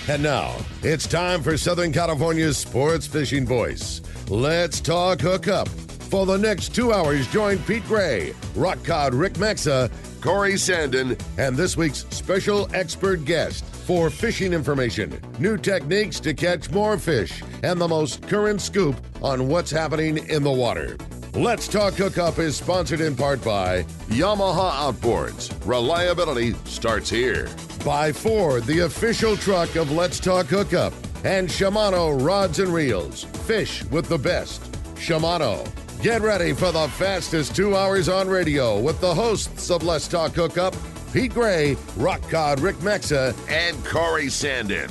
And now, it's time for Southern California's sports fishing voice. Let's talk hookup. For the next 2 hours, join Pete Gray, Rock Cod Rick Maxa, Corey Sandin, and this week's special expert guest for fishing information, new techniques to catch more fish, and the most current scoop on what's happening in the water. Let's Talk Hookup is sponsored in part by Yamaha Outboards. Reliability starts here. By Ford, the official truck of Let's Talk Hookup. And Shimano Rods and Reels. Fish with the best. Shimano. Get ready for the fastest 2 hours on radio with the hosts of Let's Talk Hookup, Pete Gray, Rock Cod Rick Maxa, and Corey Sandin.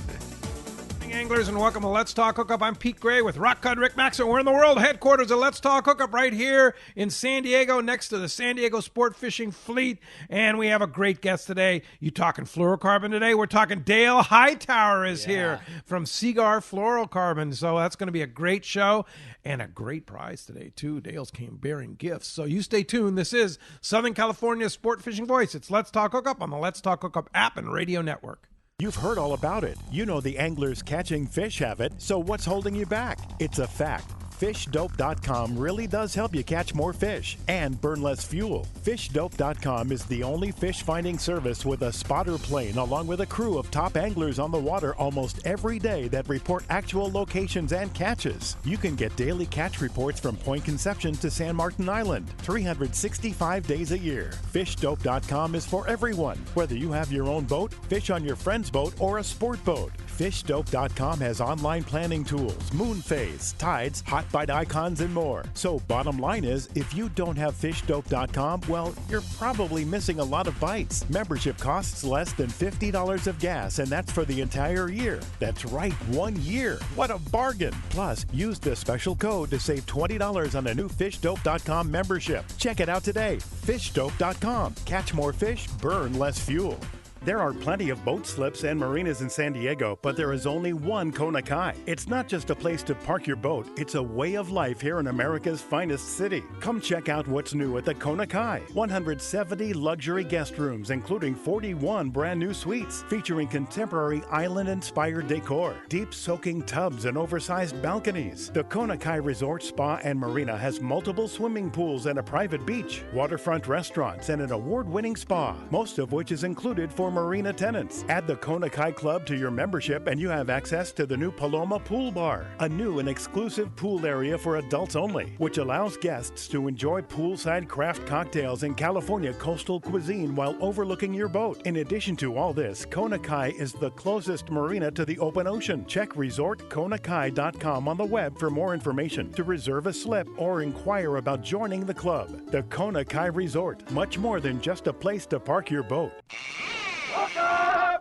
Anglers, and welcome to Let's Talk Hookup. I'm Pete Gray with Rock Cod Rick Maxa. We're in the world headquarters of Let's Talk Hookup right here in San Diego, next to the San Diego Sport Fishing Fleet, and we have a great guest today. You talking fluorocarbon today? We're talking Dale Hightower is here from Seaguar Fluorocarbon, so that's going to be a great show and a great prize today, too. Dale's came bearing gifts, so you stay tuned. This is Southern California's Sport Fishing Voice. It's Let's Talk Hookup on the Let's Talk Hookup app and radio network. You've heard all about it. You know the anglers catching fish have it, so what's holding you back? It's a fact. Fishdope.com really does help you catch more fish and burn less fuel. Fishdope.com is the only fish finding service with a spotter plane along with a crew of top anglers on the water almost every day that report actual locations and catches. You can get daily catch reports from Point Conception to San Martin Island, 365 days a year. Fishdope.com is for everyone, whether you have your own boat, fish on your friend's boat, or a sport boat. Fishdope.com has online planning tools, moon phase, tides, hot bite icons, and more. So bottom line is, if you don't have Fishdope.com, well, you're probably missing a lot of bites. Membership costs less than $50 of gas, and that's for the entire year. That's right, 1 year. What a bargain. Plus, use the special code to save $20 on a new Fishdope.com membership. Check it out today. Fishdope.com. Catch more fish, burn less fuel. There are plenty of boat slips and marinas in San Diego, but there is only one Kona Kai. It's not just a place to park your boat, it's a way of life here in America's finest city. Come check out what's new at the Kona Kai. 170 luxury guest rooms, including 41 brand new suites, featuring contemporary island-inspired decor, deep soaking tubs, and oversized balconies. The Kona Kai Resort Spa and Marina has multiple swimming pools and a private beach, waterfront restaurants, and an award-winning spa, most of which is included for marina tenants. Add the Kona Kai Club to your membership and you have access to the new Paloma Pool Bar, a new and exclusive pool area for adults only, which allows guests to enjoy poolside craft cocktails and California coastal cuisine while overlooking your boat. In addition to all this, Kona Kai is the closest marina to the open ocean. Check resortkonakai.com on the web for more information, to reserve a slip, or inquire about joining the club. The Kona Kai Resort, much more than just a place to park your boat.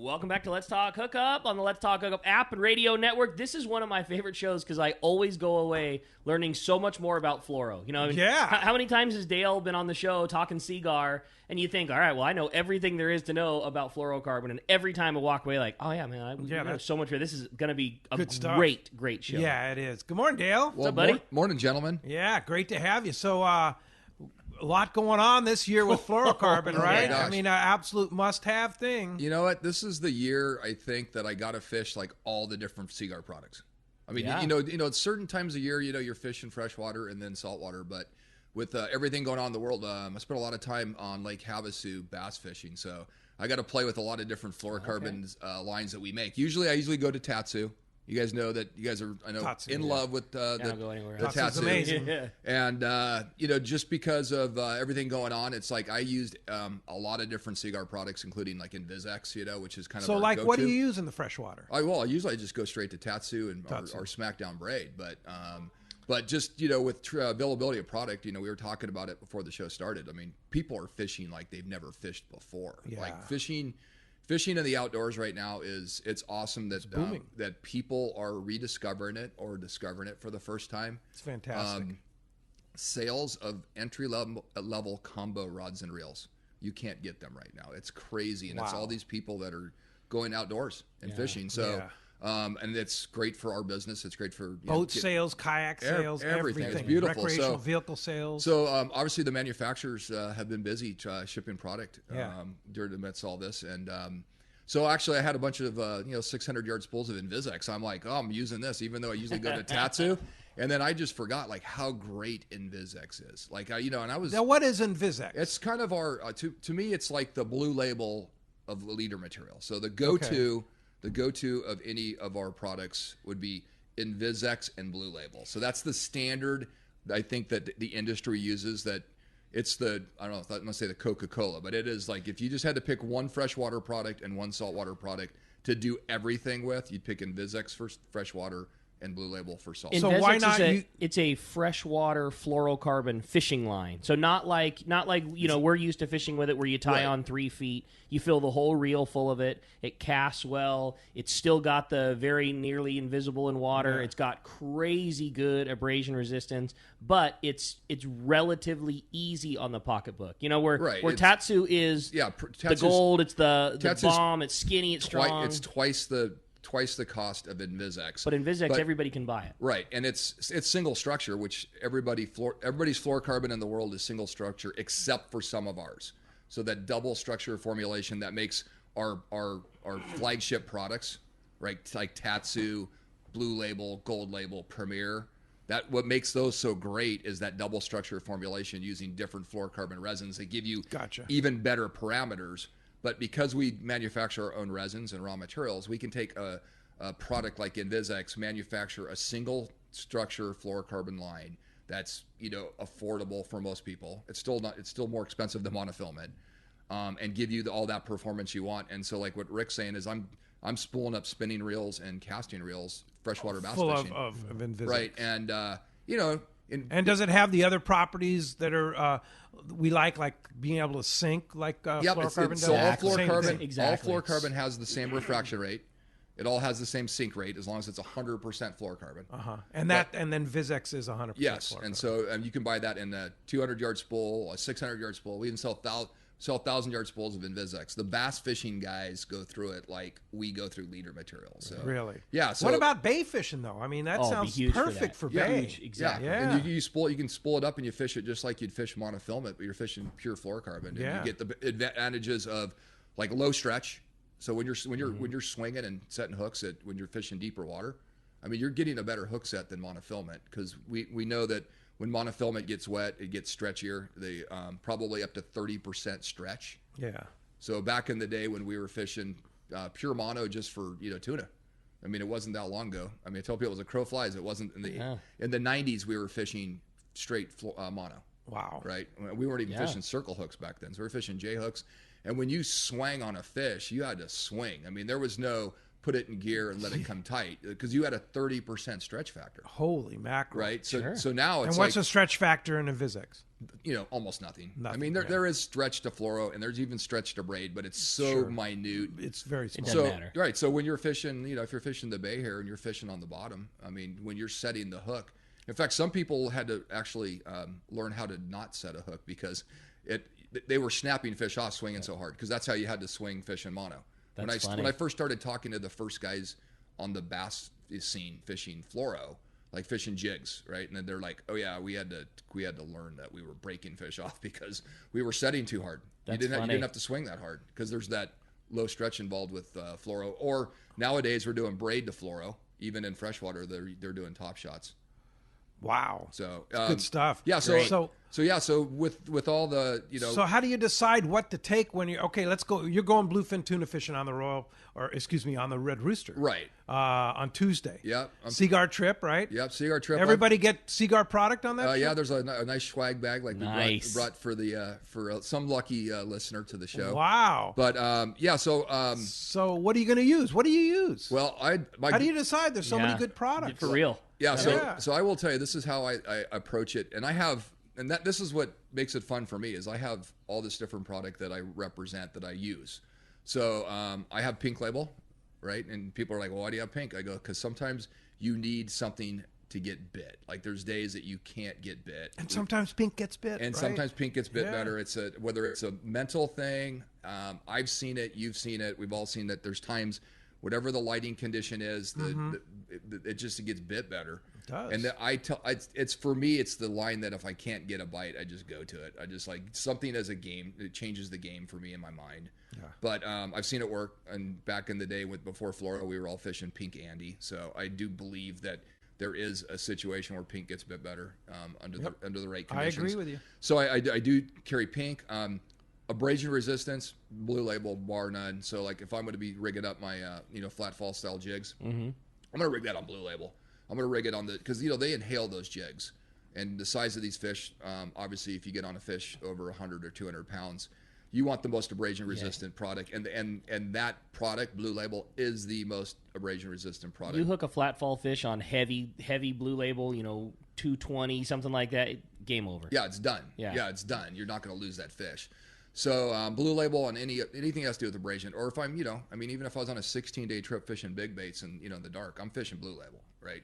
Welcome back to Let's Talk Hookup on the Let's Talk Hookup app and radio network. This is one of my favorite shows because I always go away learning so much more about fluoro. You know, how many times has Dale been on the show talking Seaguar, and you think, all right, well, I know everything there is to know about fluorocarbon, and every time I walk away like, oh yeah, man, I know so much. This is going to be a great show. Yeah, it is. Good morning, Dale. What's up, buddy? Morning, gentlemen. Yeah, great to have you. So, a lot going on this year with fluorocarbon, right? I mean, an absolute must-have thing. You know what? This is the year, I think, that I got to fish like all the different Seaguar products. I mean, you know, at certain times of year, you're fishing freshwater and then saltwater. But with everything going on in the world, I spent a lot of time on Lake Havasu bass fishing. So I got to play with a lot of different fluorocarbon lines that we make. I usually go to Tatsu. You guys know that you guys are, I know, Tatsu, in love with the Tatsu. Amazing. And, just because of everything going on, it's like I used a lot of different Seaguar products, including like Invisex, which is kind of our go-to. What do you use in the freshwater? I usually just go straight to Tatsu and our Smackdown braid. But just, with availability of product, we were talking about it before the show started. I mean, people are fishing like they've never fished before. Yeah. Like fishing in the outdoors right now it's awesome that people are rediscovering it or discovering it for the first time. It's fantastic. Sales of entry level combo rods and reels, you can't get them right now. It's crazy, and it's all these people that are going outdoors and fishing. So and it's great for our business. It's great for boat sales, kayak sales, everything. It's beautiful. Recreational vehicle sales. So obviously the manufacturers have been busy shipping product during the midst of all this, and So actually, I had a bunch of 600-yard spools of Invisex. I'm like, oh, I'm using this, even though I usually go to Tatsu. And then I just forgot like how great Invisex is. Like and I was. Now, what is Invisex? It's kind of our to me, it's like the Blue Label of leader material. So the go-to of any of our products would be Invisex and Blue Label. So that's the standard I think that the industry uses. That it's the, I don't know if I'm gonna say the Coca-Cola, but it is like if you just had to pick one freshwater product and one saltwater product to do everything with, you'd pick Invisex for freshwater and Blue Label for salt. So why not? It's a freshwater fluorocarbon fishing line. So not like we're used to fishing with it, where you tie on 3 feet, you fill the whole reel full of it. It casts well. It's still got the very nearly invisible in water. Yeah. It's got crazy good abrasion resistance, but it's relatively easy on the pocketbook. Where Tatsu is the gold. It's the bomb. It's skinny. It's strong. It's twice the cost of Invisex. But Invisex, everybody can buy it. Right, and it's single structure, which everybody's fluorocarbon in the world is single structure, except for some of ours. So that double structure formulation that makes our flagship products, right, like Tatsu, Blue Label, Gold Label, Premier. That what makes those so great is that double structure formulation using different fluorocarbon resins that give you even better parameters. But because we manufacture our own resins and raw materials, we can take a product like Invisex, manufacture a single structure fluorocarbon line that's affordable for most people. It's still more expensive than monofilament, and give you all that performance you want. And so, like what Rick's saying is, I'm spooling up spinning reels and casting reels, freshwater bass fishing, full of Invisex, right? And and does it have the other properties that are we like being able to sink like fluorocarbon does? So all fluorocarbon has the same refraction rate. It all has the same sink rate as long as it's 100% fluorocarbon. And then Invisex is 100%. Yes, fluorocarbon. and so you can buy that in a 200-yard spool, a 600-yard spool. We even sell 1,000-yard spools of Invisex. The bass fishing guys go through it like we go through leader material. So really, yeah. So what about bay fishing though? I mean, that sounds perfect for bay. Huge, exactly. Yeah. And you can spool it up and you fish it just like you'd fish monofilament, but you're fishing pure fluorocarbon. And you get the advantages of like low stretch. So when you're swinging and setting hooks when you're fishing deeper water, I mean, you're getting a better hook set than monofilament, because we know that when monofilament gets wet, it gets stretchier. They probably up to 30% stretch. Yeah. So back in the day when we were fishing pure mono just for tuna, I mean, it wasn't that long ago. I mean, I tell people it was a crow flies. It wasn't in the 90s. We were fishing straight mono. Wow. Right. We weren't even fishing circle hooks back then. So we were fishing J hooks. And when you swang on a fish, you had to swing. I mean, there was no put it in gear and let it come tight, because you had a 30% stretch factor. Holy mackerel! Right. So now it's and what's the stretch factor in Invisex? Almost nothing. I mean, there is stretch to fluoro, and there's even stretch to braid, but it's so minute. It's very small. It doesn't matter. Right. So when you're fishing, if you're fishing the bay here and you're fishing on the bottom, I mean, when you're setting the hook, in fact, some people had to actually learn how to not set a hook, because they were snapping fish off swinging so hard, because that's how you had to swing fish in mono. When I first started talking to the first guys on the bass scene fishing fluoro, like fishing jigs, right? And then they're like, "Oh yeah, we had to learn that we were breaking fish off because we were setting too hard. You didn't have to swing that hard, because there's that low stretch involved with fluoro. Or nowadays we're doing braid to fluoro. Even in freshwater, they're doing top shots. Wow. So good stuff. Yeah. So with all the So how do you decide what to take when let's go. You're going bluefin tuna fishing on the on the Red Rooster. Right. On Tuesday. Yep. Seaguar trip, right? Yep. Seaguar trip. Everybody get Seaguar product on that trip? Yeah. There's a nice swag bag like we brought for some lucky listener to the show. Wow. But so what are you going to use? What do you use? Well, how do you decide? There's so many good products. For real. Yeah. So I will tell you, this is how I approach it, and this is what makes it fun for me, is I have all this different product that I represent, that I use. So I have Pink Label, right? And people are like, well, why do you have pink? I go, because sometimes you need something to get bit. Like there's days that you can't get bit. And sometimes pink gets bit, and right? sometimes pink gets bit better. It's whether it's a mental thing. I've seen it. You've seen it. We've all seen that. There's times whatever the lighting condition is, it just gets bit better. It does. And it's for me, it's the line that if I can't get a bite, I just go to it. I just like something as a game. It changes the game for me in my mind. Yeah. But I've seen it work. And back in the day before Flora, we were all fishing Pink Andy. So I do believe that there is a situation where Pink gets a bit better under the right conditions. I agree with you. So I do carry Pink. Abrasion resistance, Blue Label, bar none. So like if I'm going to be rigging up my flat fall style jigs, I'm going to rig that on Blue Label. I'm going to rig it on because they inhale those jigs, and the size of these fish. Obviously, if you get on a fish over 100 or 200 pounds, you want the most abrasion resistant product, and that product, Blue Label, is the most abrasion resistant product. You hook a flat fall fish on heavy Blue Label, 220, something like that, game over. Yeah, it's done. Yeah, it's done. You're not going to lose that fish. So Blue Label on anything has to do with abrasion, or if I'm, even if I was on a 16-day trip fishing big baits and in the dark, I'm fishing Blue Label, right?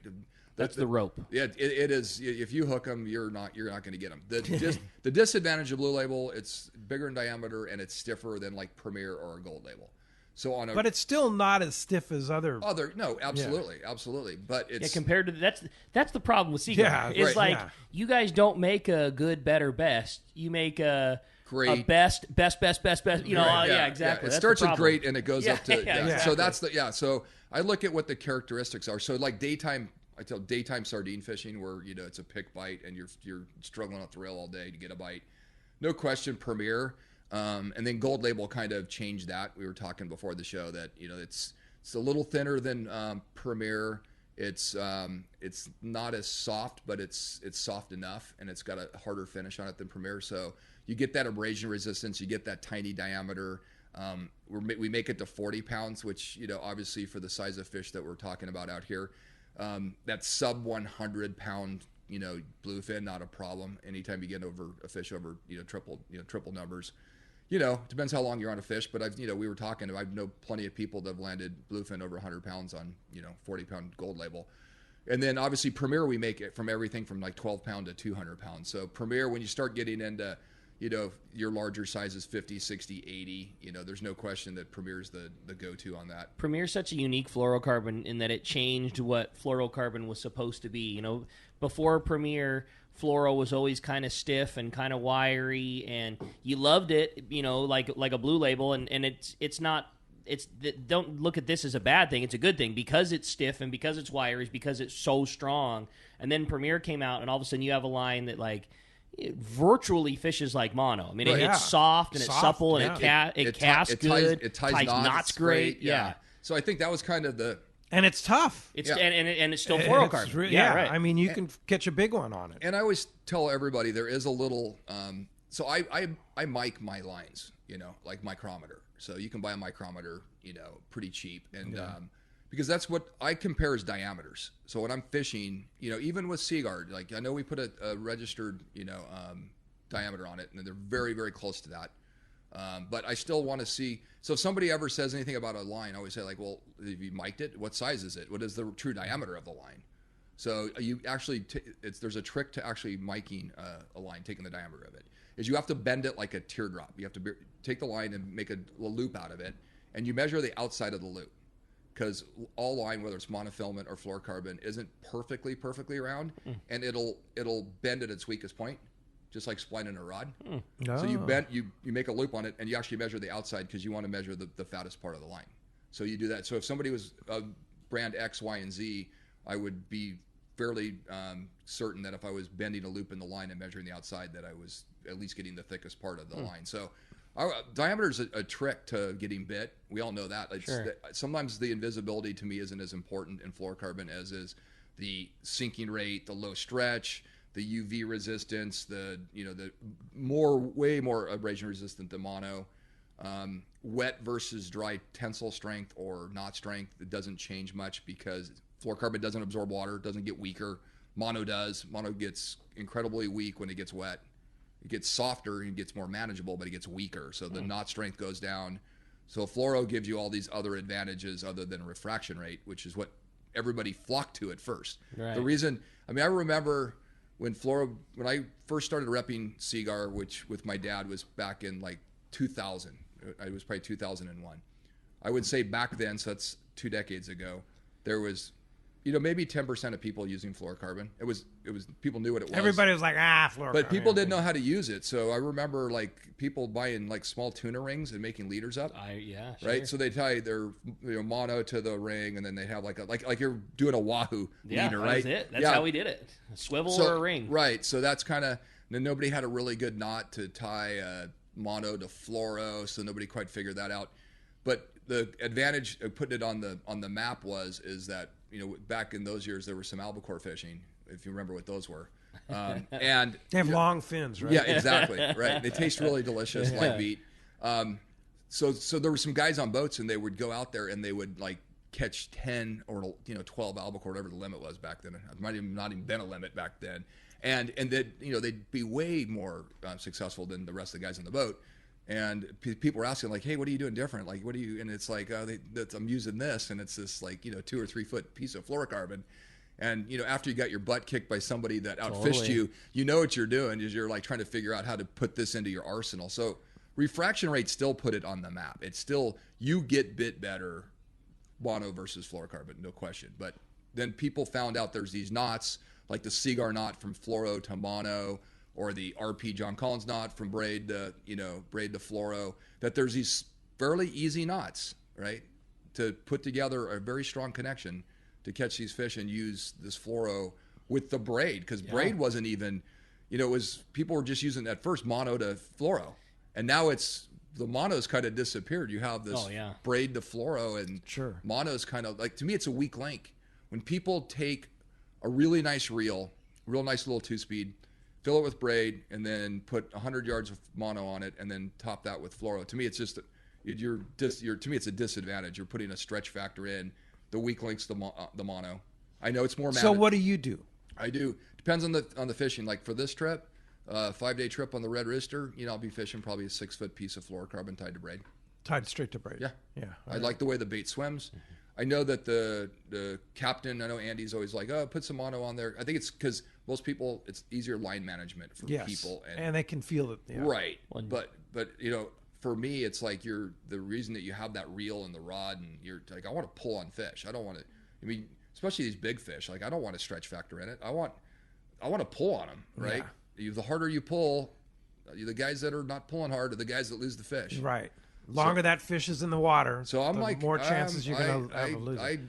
That's the rope. Yeah, it is. If you hook them, you're not going to get them. The disadvantage of Blue Label, it's bigger in diameter and it's stiffer than like Premier or a Gold Label. So but it's still not as stiff as other. No, absolutely, absolutely. But it's compared to that's the problem with Seaguar. It's you guys don't make a good, better, best. You make a great, a best. Exactly. It starts at great and it goes up to exactly. So that's so I look at what the characteristics are. So like daytime sardine fishing where it's a pick bite and you're struggling off the rail all day to get a bite. No question, Premier. And then Gold Label kind of changed that. We were talking before the show that it's a little thinner than Premier. It's not as soft, but it's soft enough, and it's got a harder finish on it than Premier. So you get that abrasion resistance, you get that tiny diameter. We make it to 40 pounds, which obviously for the size of fish that we're talking about out here, that sub 100 pound bluefin, not a problem. Anytime you get over a fish over triple numbers. Depends how long you're on a fish, but we were talking, I know plenty of people that have landed bluefin over 100 pounds on 40 pound Gold Label. And then obviously Premier, we make it from everything from like 12 pound to 200 pounds. So Premier, when you start getting into your larger sizes, 50, 60, 80, there's no question that Premier's the go-to on that. Premier's such a unique fluorocarbon in that it changed what fluorocarbon was supposed to be. Before Premier, fluoro was always kind of stiff and kind of wiry, and you loved it, like a Blue Label, and it's not. Don't look at this as a bad thing. It's a good thing because it's stiff and because it's wiry, because it's so strong. And then Premier came out, and all of a sudden you have a line that it virtually fishes like mono. I mean, it's soft and it's supple and it casts good. It ties knots great. Yeah. So I think that was kind of the. And it's tough. And it's still fluorocarbon. Right. I mean, you can catch a big one on it. And I always tell everybody there is a little. So I mic my lines, like micrometer. So you can buy a micrometer, pretty cheap, and because that's what I compare as diameters. So when I'm fishing, even with Seaguar, like I know we put a registered, diameter on it, and they're very, very close to that. But I still want to see. So if somebody ever says anything about a line, I always say like, well, have you mic'd it? What size is it? What is the true diameter of the line? So you actually, there's a trick to actually miking a line, taking the diameter of it, is you have to bend it like a teardrop. You have to take the line and make a loop out of it, and you measure the outside of the loop. Because all line, whether it's monofilament or fluorocarbon, isn't perfectly round, and it'll bend at its weakest point, just like splining a rod. So you make a loop on it, and you actually measure the outside because you want to measure the fattest part of the line. So you do that. So if somebody was brand X, Y, and Z, I would be fairly certain that if I was bending a loop in the line and measuring the outside, that I was at least getting the thickest part of the line. So diameter is a trick to getting bit. We all know that. Sometimes the invisibility to me isn't as important in fluorocarbon as is the sinking rate, the low stretch, the UV resistance, the way more abrasion resistant than mono. Wet versus dry tensile strength or knot strength, it doesn't change much because fluorocarbon doesn't absorb water, doesn't get weaker. Mono does. Mono gets incredibly weak when it gets wet. It gets softer and gets more manageable, but it gets weaker. So the knot strength goes down. So fluoro gives you all these other advantages other than refraction rate, which is what everybody flocked to at first. Right. The reason, I remember when I first started repping Seaguar, which with my dad was back in like 2000. It was probably 2001. I would say back then, so that's 2 decades ago, there was, you know, maybe 10% of people using fluorocarbon. It was people knew what it was. Everybody was like, fluorocarbon. But people didn't know how to use it. So I remember like people buying like small tuna rings and making leaders up. Sure. Right. So they tie their mono to the ring, and then they have like you're doing a wahoo leader, right? That's it. That's how we did it. A swivel or a ring. Right. So that's kind of, nobody had a really good knot to tie mono to fluoro, so nobody quite figured that out. But the advantage of putting it on the map is that, you know, back in those years there was some albacore fishing, if you remember what those were, and they have long fins, right? Yeah, exactly, right. They taste really delicious, like meat. So there were some guys on boats, and they would go out there and they would like catch 10 or 12 albacore, whatever the limit was back then. It might have not even been a limit back then, and they'd be way more successful than the rest of the guys on the boat. And people were asking like, "Hey, what are you doing different? Like, what do you?" And it's like, "I'm using this," and it's this like 2 or 3 foot piece of fluorocarbon. And after you got your butt kicked by somebody that outfished you, you know what you're doing is you're like trying to figure out how to put this into your arsenal. So refraction rate still put it on the map. It's still, you get bit better mono versus fluorocarbon, no question. But then people found out there's these knots like the Seaguar knot from fluoro to mono, or the RP John Collins knot from braid to fluoro, that there's these fairly easy knots, right, to put together a very strong connection to catch these fish and use this fluoro with the braid, because braid wasn't even, it was, people were just using at first mono to fluoro, and now the mono's kind of disappeared. You have this braid to fluoro, and mono's kind of like, to me, it's a weak link. When people take a really nice reel, real nice little 2-speed, fill it with braid, and then put 100 yards of mono on it, and then top that with fluoro. To me, it's just to me, it's a disadvantage. You're putting a stretch factor in. The weak link's the mono. I know it's more. So what do you do? I do. Depends on the fishing. Like for this trip, 5-day trip on the Red Rooster, I'll be fishing probably a 6-foot piece of fluorocarbon tied to braid. Tied straight to braid. Yeah. I like the way the bait swims. I know that the captain, I know Andy's always like, put some mono on there. I think it's because most people, it's easier line management for people. And they can feel it. Yeah. Right. But for me, it's like the reason that you have that reel and the rod, and you're like, I want to pull on fish. I don't want to, especially these big fish, like I don't want a stretch factor in it. I want to pull on them, right? Yeah. The harder you pull, the guys that are not pulling hard are the guys that lose the fish. Right. Longer that fish is in the water, so I'm the more chances you're going to have of losing.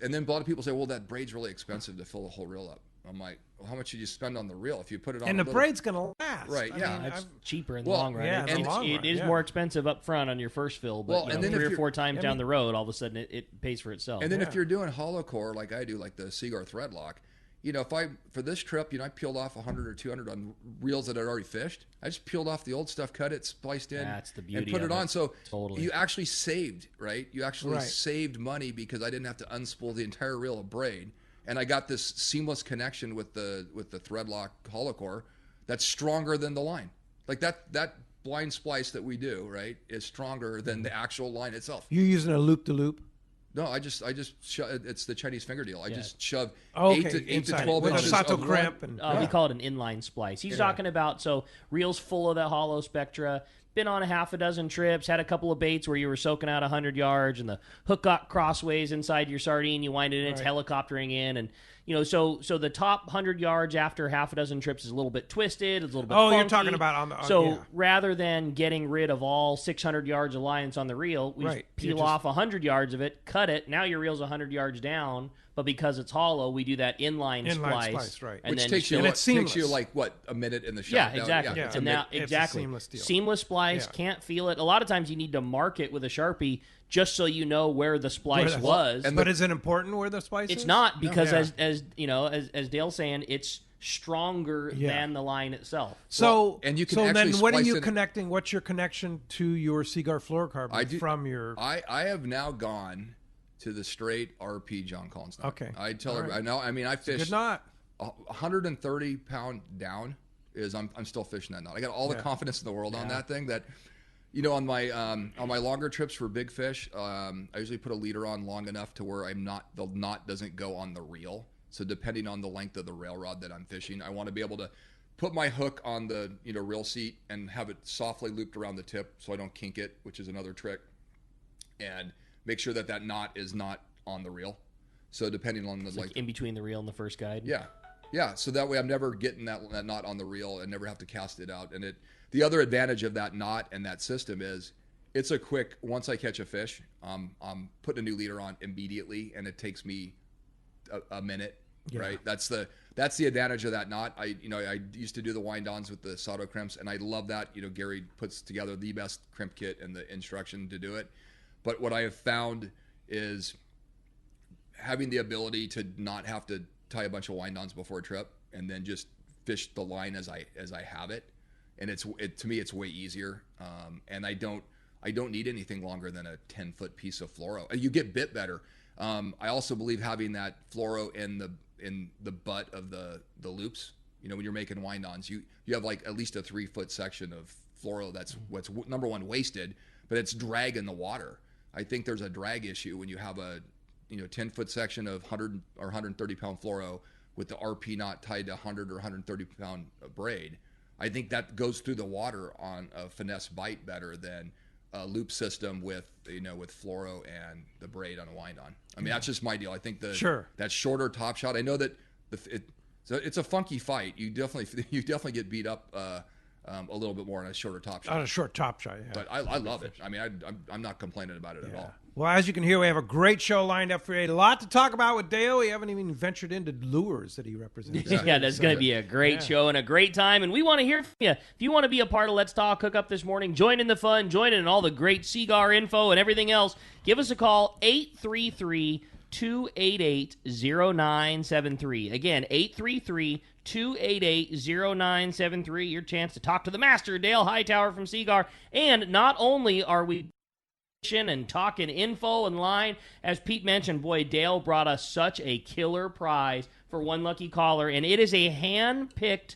And then a lot of people say, well, that braid's really expensive to fill the whole reel up. I'm like, well, how much did you spend on the reel if you put it on? And the braid's going to last. Right, it's cheaper in the long run. Yeah, it is more expensive up front on your first fill, but and then 3 or 4 times down the road, all of a sudden it pays for itself. And then if you're doing hollow core like I do, like the Seaguar thread lock, for this trip, I peeled off 100 or 200 on reels that I'd already fished. I just peeled off the old stuff, cut it, spliced in, That's the beauty and put it on. So totally. you actually saved, right? You actually saved money because I didn't have to unspool the entire reel of braid, and I got this seamless connection with the thread lock hollow core that's stronger than the line. Like that blind splice that we do, right, is stronger than the actual line itself. You're using a loop to loop. No, I just it's the Chinese finger deal. I just shove 8 to 12 inches Sato of crimp. We call it an inline splice. He's talking about, so reels full of that hollow spectra, been on a half a dozen trips, had a couple of baits where you were soaking out 100 yards and the hook got crossways inside your sardine, you wind it in, it's helicoptering in, and so the top 100 yards after half a dozen trips is a little bit twisted, it's a little bit funky. You're talking about rather than getting rid of all 600 yards of lines on the reel, we peel off 100 yards of it, cut it, now your reel's 100 yards down, but because it's hollow, we do that inline splice. Right. And which takes you like, what, a minute in the shot? Yeah, exactly. Yeah. And now, it's exactly. a seamless deal. Seamless splice, can't feel it. A lot of times you need to mark it with a Sharpie just so you know where the splice was. But is it important where the splice is? It's not, because as Dale's saying, it's stronger than the line itself. So and you can then what are you connecting? What's your connection to your Seaguar fluorocarbon from your? I have now gone to the straight RP John Collins knot. Okay. I tell everybody, I know. I mean, I fish. Good knot. 130 pound down is I'm still fishing that knot. I got all the confidence in the world on that thing that. On my longer trips for big fish, I usually put a leader on long enough to where the knot doesn't go on the reel. So depending on the length of the rail rod that I'm fishing, I want to be able to put my hook on the reel seat and have it softly looped around the tip so I don't kink it, which is another trick. And make sure that knot is not on the reel. So depending on the like in between the reel and the first guide. Yeah. So that way I'm never getting that knot on the reel and never have to cast it out. And the other advantage of that knot and that system is it's a quick. Once I catch a fish, I'm putting a new leader on immediately, and it takes me a minute. Yeah. Right. That's the advantage of that knot. I used to do the wind-ons with the Sato crimps, and I love that. Gary puts together the best crimp kit and the instruction to do it. But what I have found is having the ability to not have to tie a bunch of wind-ons before a trip and then just fish the line as I have it. And to me, it's way easier. And I don't need anything longer than a 10-foot piece of fluoro. You get bit better. I also believe having that fluoro in the butt of the loops, when you're making wind-ons, you have like at least a 3-foot section of fluoro that's what's number one wasted, but it's drag in the water. I think there's a drag issue when you have a 10-foot section of 100 or 130 pound fluoro with the RP knot tied to 100 or 130 pound braid. I think that goes through the water on a finesse bite better than a loop system with fluoro and the braid on a wind on. I mean, that's just my deal. I think that shorter top shot. I know that it's a funky fight. You definitely get beat up a little bit more on a shorter top shot. On a short top shot, yeah. But I love it. I mean, I'm not complaining about it at all. Well, as you can hear, we have a great show lined up for you. A lot to talk about with Dale. We haven't even ventured into lures that he represents. Yeah, that's going to be a great show and a great time. And we want to hear from you. If you want to be a part of Let's Talk Hookup this morning, join in the fun, join in all the great Seaguar info and everything else, give us a call, 833-288-0973. Again, 833-288-0973. Your chance to talk to the master, Dale Hightower from Seaguar. And not only are we and talking info and line, as Pete mentioned, boy, Dale brought us such a killer prize for one lucky caller, and it is a hand-picked,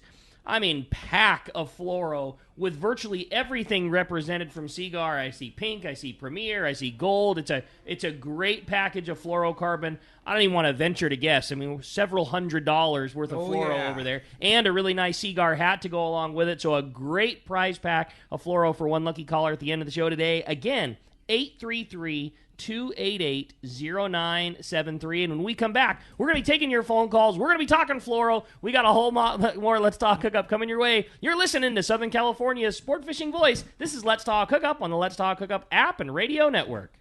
pack of fluoro with virtually everything represented from Seaguar. I see pink, I see premier, I see gold. It's a great package of fluorocarbon. I don't even want to venture to guess. Several $100s worth of fluoro over there, and a really nice Seaguar hat to go along with it. So a great prize pack of fluoro for one lucky caller at the end of the show today. Again, 833-288-0973. And when we come back, we're going to be taking your phone calls. We're going to be talking fluoro. We got a whole lot more Let's Talk Hookup coming your way. You're listening to Southern California's sport fishing voice. This is Let's Talk Hookup on the Let's Talk Hookup app and radio network.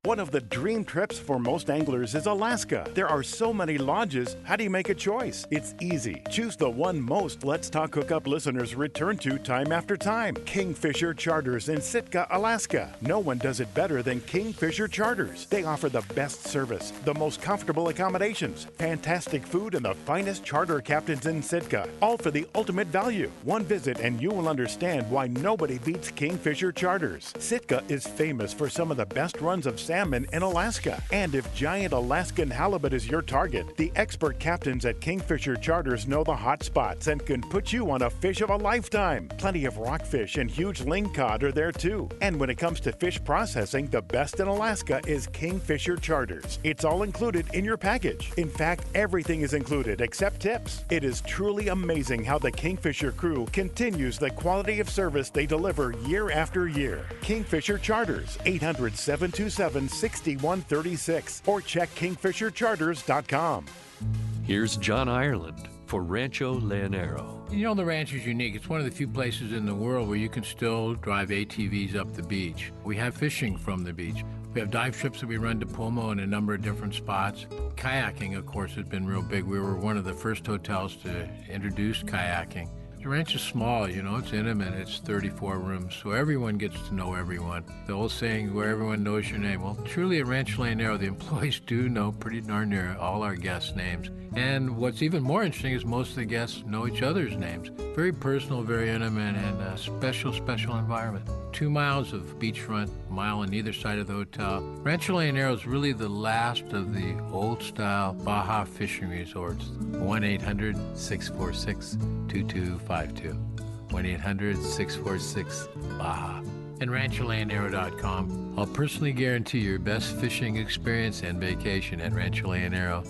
One of the dream trips for most anglers is Alaska. There are so many lodges. How do you make a choice? It's easy. Choose the one most Let's Talk Hookup listeners return to time after time. Kingfisher Charters in Sitka, Alaska. No one does it better than Kingfisher Charters. They offer the best service, the most comfortable accommodations, fantastic food, and the finest charter captains in Sitka. All for the ultimate value. One visit and you will understand why nobody beats Kingfisher Charters. Sitka is famous for some of the best runs of salmon in Alaska. And if giant Alaskan halibut is your target, the expert captains at Kingfisher Charters know the hot spots and can put you on a fish of a lifetime. Plenty of rockfish and huge lingcod are there too. And when it comes to fish processing, the best in Alaska is Kingfisher Charters. It's all included in your package. In fact, everything is included except tips. It is truly amazing how the Kingfisher crew continues the quality of service they deliver year after year. Kingfisher Charters, 800-727-6136 or check kingfishercharters.com. Here's John Ireland for Rancho Leonero. The ranch is unique. It's one of the few places in the world where you can still drive ATVs up the beach. We have fishing from the beach. We have dive trips that we run to Pomo in a number of different spots. Kayaking, of course, has been real big. We were one of the first hotels to introduce kayaking. The ranch is small, it's intimate, it's 34 rooms, so everyone gets to know everyone. The old saying, where everyone knows your name. Well, truly at Rancho Leonero, the employees do know pretty darn near all our guests' names. And what's even more interesting is most of the guests know each other's names. Very personal, very intimate, and a special environment. 2 miles of beachfront, a mile on either side of the hotel. Rancho Leonero is really the last of the old-style Baja fishing resorts. 1-800-646-2252. 1-800-646-BAJA. And RanchoLeonero.com. I'll personally guarantee your best fishing experience and vacation at Rancho Leonero.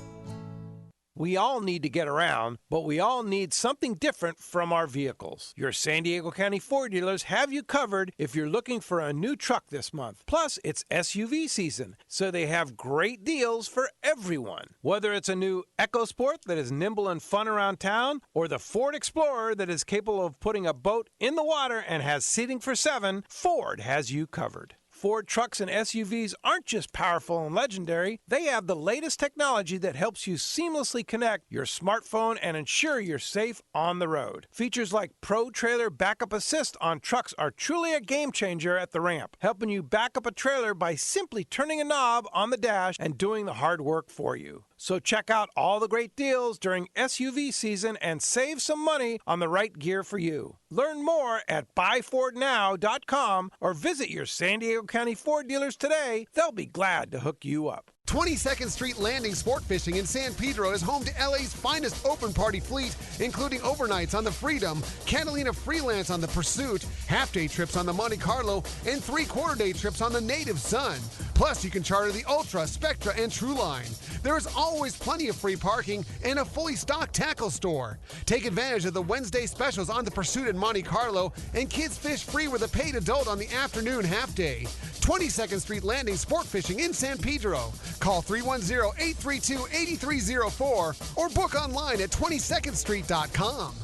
We all need to get around, but we all need something different from our vehicles. Your San Diego County Ford dealers have you covered if you're looking for a new truck this month. Plus, it's SUV season, so they have great deals for everyone. Whether it's a new EcoSport that is nimble and fun around town, or the Ford Explorer that is capable of putting a boat in the water and has seating for 7, Ford has you covered. Ford trucks and SUVs aren't just powerful and legendary. They have the latest technology that helps you seamlessly connect your smartphone and ensure you're safe on the road. Features like Pro Trailer Backup Assist on trucks are truly a game changer at the ramp, helping you back up a trailer by simply turning a knob on the dash and doing the hard work for you. So check out all the great deals during SUV season and save some money on the right gear for you. Learn more at buyfordnow.com or visit your San Diego County Ford dealers today. They'll be glad to hook you up. 22nd Street Landing Sport Fishing in San Pedro is home to LA's finest open party fleet, including overnights on the Freedom, Catalina Freelance on the Pursuit, half-day trips on the Monte Carlo, and 3/4-day trips on the Native Sun. Plus, you can charter the Ultra, Spectra, and True Line. There is always plenty of free parking and a fully stocked tackle store. Take advantage of the Wednesday specials on the Pursuit and Monte Carlo, and kids fish free with a paid adult on the afternoon half-day. 22nd Street Landing Sport Fishing in San Pedro. Call 310-832-8304 or book online at 22ndstreet.com.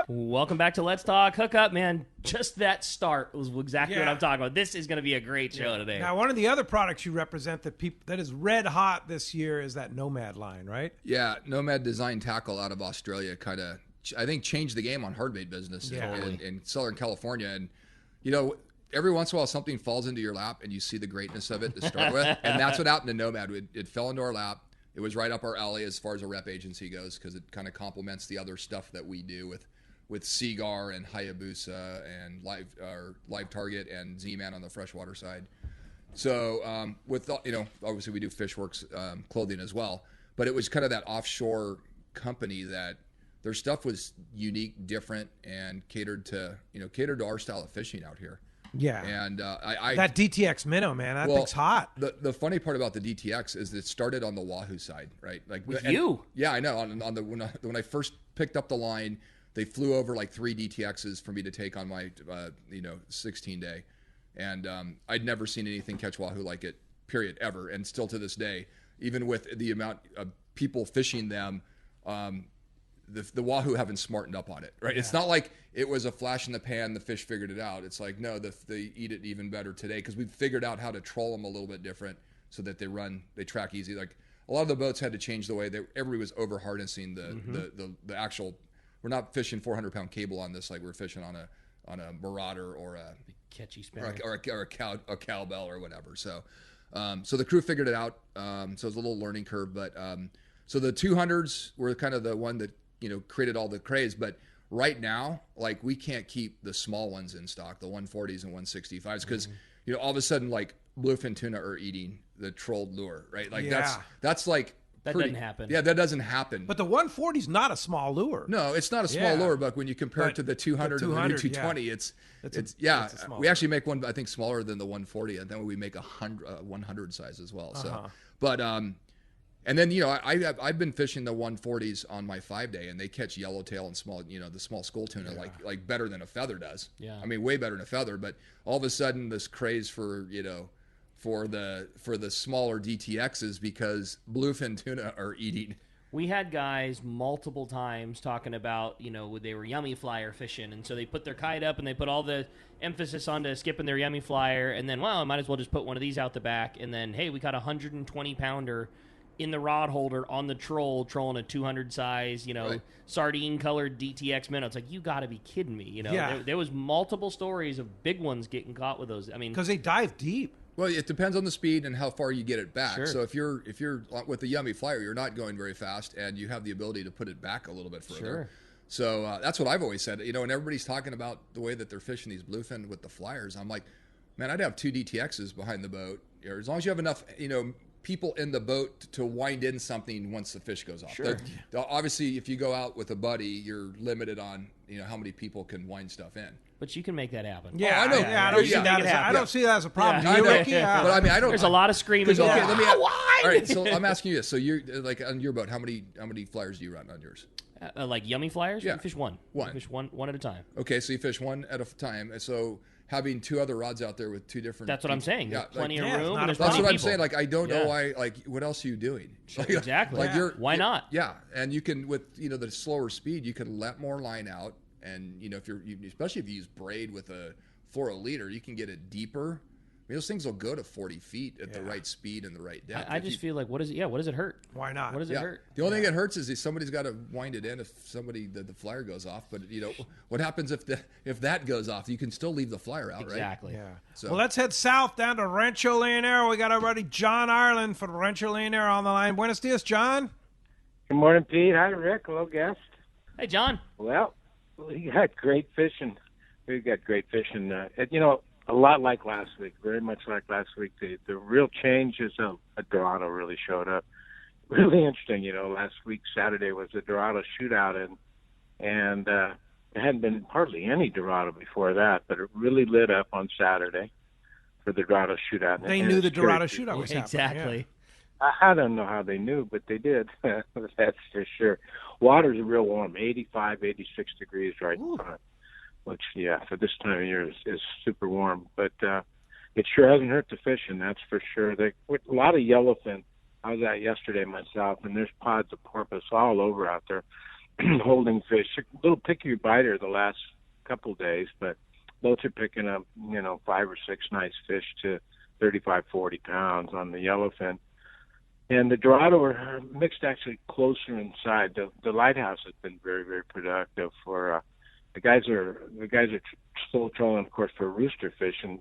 Welcome back to Let's Talk Hookup, man. Just that start was exactly what I'm talking about. This is going to be a great show today. Now, one of the other products you represent that is red hot this year is that Nomad line, right? Yeah, Nomad Design Tackle out of Australia kind of, I think, changed the game on hardbait business in Southern California. And, you know, every once in a while something falls into your lap and you see the greatness of it to start with. And that's what happened to Nomad. It fell into our lap. It was right up our alley as far as a rep agency goes because it kind of complements the other stuff that we do with Seaguar and Hayabusa and Live Target and Z-Man on the freshwater side. So obviously we do Fishworks clothing as well. But it was kind of that offshore company that their stuff was unique, different, and catered to our style of fishing out here. Yeah, and that DTX minnow, man, that thing's hot. The funny part about the DTX is it started on the Wahoo side, right? Like you, yeah, I know. On the when I first picked up the line, they flew over like 3 DTXs for me to take on my 16-day, and I'd never seen anything catch Wahoo like it, period, ever. And still to this day, even with the amount of people fishing them, the Wahoo haven't smartened up on it, right? Yeah. It's not like it was a flash in the pan, the fish figured it out. It's like, no, they eat it even better today because we've figured out how to troll them a little bit different so that they track easy. Like a lot of the boats had to change the way everybody was over harnessing the actual. We're not fishing 400-pound cable on this like we're fishing on a Marauder or a catchy spinner or a cowbell or whatever. So the crew figured it out. So it was a little learning curve, but so the 200s were kind of the one that created all the craze. But right now, like we can't keep the small ones in stock, the 140s and 165s, because all of a sudden like bluefin tuna are eating the trolled lure, right? Like that's like. That doesn't happen. Yeah, that doesn't happen. But the 140 is not a small lure. No, it's not a small lure, but when you compare it to the 200 and the new 220, it's we actually make one I think smaller than the 140, and then we make a 100 size as well. So, but and then I've been fishing the 140s on my 5-day, and they catch yellowtail and small the small school tuna like better than a feather does. Yeah, I mean way better than a feather. But all of a sudden this craze for for the smaller DTXs because bluefin tuna are eating. We had guys multiple times talking about, they were yummy flyer fishing, and so they put their kite up and they put all the emphasis onto skipping their yummy flyer, and then, I might as well just put one of these out the back, and then, hey, we caught a 120-pounder in the rod holder on the trolling a 200 size, sardine-colored DTX minnow. It's like, you got to be kidding me, There was multiple stories of big ones getting caught with those. I mean, because they dive deep. Well, it depends on the speed and how far you get it back. Sure. So if you're with the yummy flyer, you're not going very fast, and you have the ability to put it back a little bit further. Sure. So that's what I've always said. And everybody's talking about the way that they're fishing these bluefin with the flyers. I'm like, man, I'd have 2 DTXs behind the boat, as long as you have enough, people in the boat to wind in something once the fish goes off. Sure. Obviously, if you go out with a buddy, you're limited on how many people can wind stuff in. But you can make that happen. Yeah, I know. I don't see that. I don't see that as a problem. Yeah, Do you, Ricky? But I mean, I don't. There's a lot of screaming. Okay, let me. Why? All right, so I'm asking you this. So you're like on your boat. How many flyers do you run on yours? Like yummy flyers? Yeah. You fish one. One. You fish one at a time. Okay, so you fish one at a time. And so having 2 other rods out there with 2 different. That's what I'm saying. There's plenty of room. And there's That's plenty what of I'm saying. Like I don't know why. Like what else are you doing? Exactly. Like why not? Yeah, and you can with the slower speed, you can let more line out, and if especially if you use braid with a 4 leader, you can get it deeper. I mean, those things will go to 40 feet at the right speed and the right depth. I just feel like, what does it hurt? Why not? What does it hurt? The only thing that hurts is somebody's got to wind it in if the flyer goes off. But what happens if that goes off? You can still leave the flyer out, right? Exactly. Yeah. So, well, let's head south down to Rancho Leonero. We got our buddy John Ireland from Rancho Leonero on the line. Buenos dias, John. Good morning, Pete. Hi, Rick. Hello, guest. Hey, John. Well, we got great fishing. We've got great fishing. A lot like last week, very much like last week. The real change is a Dorado really showed up. Really interesting. Last week, Saturday, was the Dorado shootout, and there hadn't been hardly any Dorado before that, but it really lit up on Saturday for the Dorado shootout. They knew the Dorado shootout was happening. Exactly. Yeah. I don't know how they knew, but they did. That's for sure. Water's real warm, 85, 86 degrees right in front. Which, for this time of year is super warm. But it sure hasn't hurt the fishing, that's for sure. With a lot of yellowfin. I was out yesterday myself, and there's pods of porpoise all over out there holding fish. A little picky biter the last couple days, but both are picking up, 5 or 6 nice fish to 35, 40 pounds on the yellowfin. And the Dorado are mixed actually closer inside. The lighthouse has been very, very productive for the guys are still trolling, of course, for rooster fish and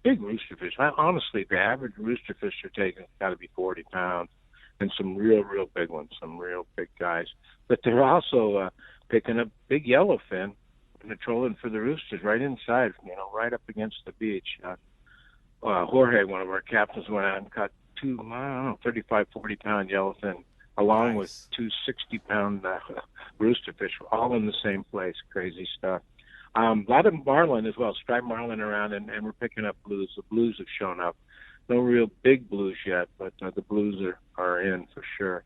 big rooster fish. Honestly, the average rooster fish are taking got to be 40 pounds, and some real big ones, some real big guys. But they're also picking up big yellowfin and they're trolling for the roosters right inside, right up against the beach. Jorge, one of our captains, went out and caught 2, 35, 40 pound yellowfin, along with 2 60-pound rooster fish, all in the same place. Crazy stuff. A lot of marlin as well, striped marlin around, and we're picking up blues. The blues have shown up. No real big blues yet, but the blues are in for sure.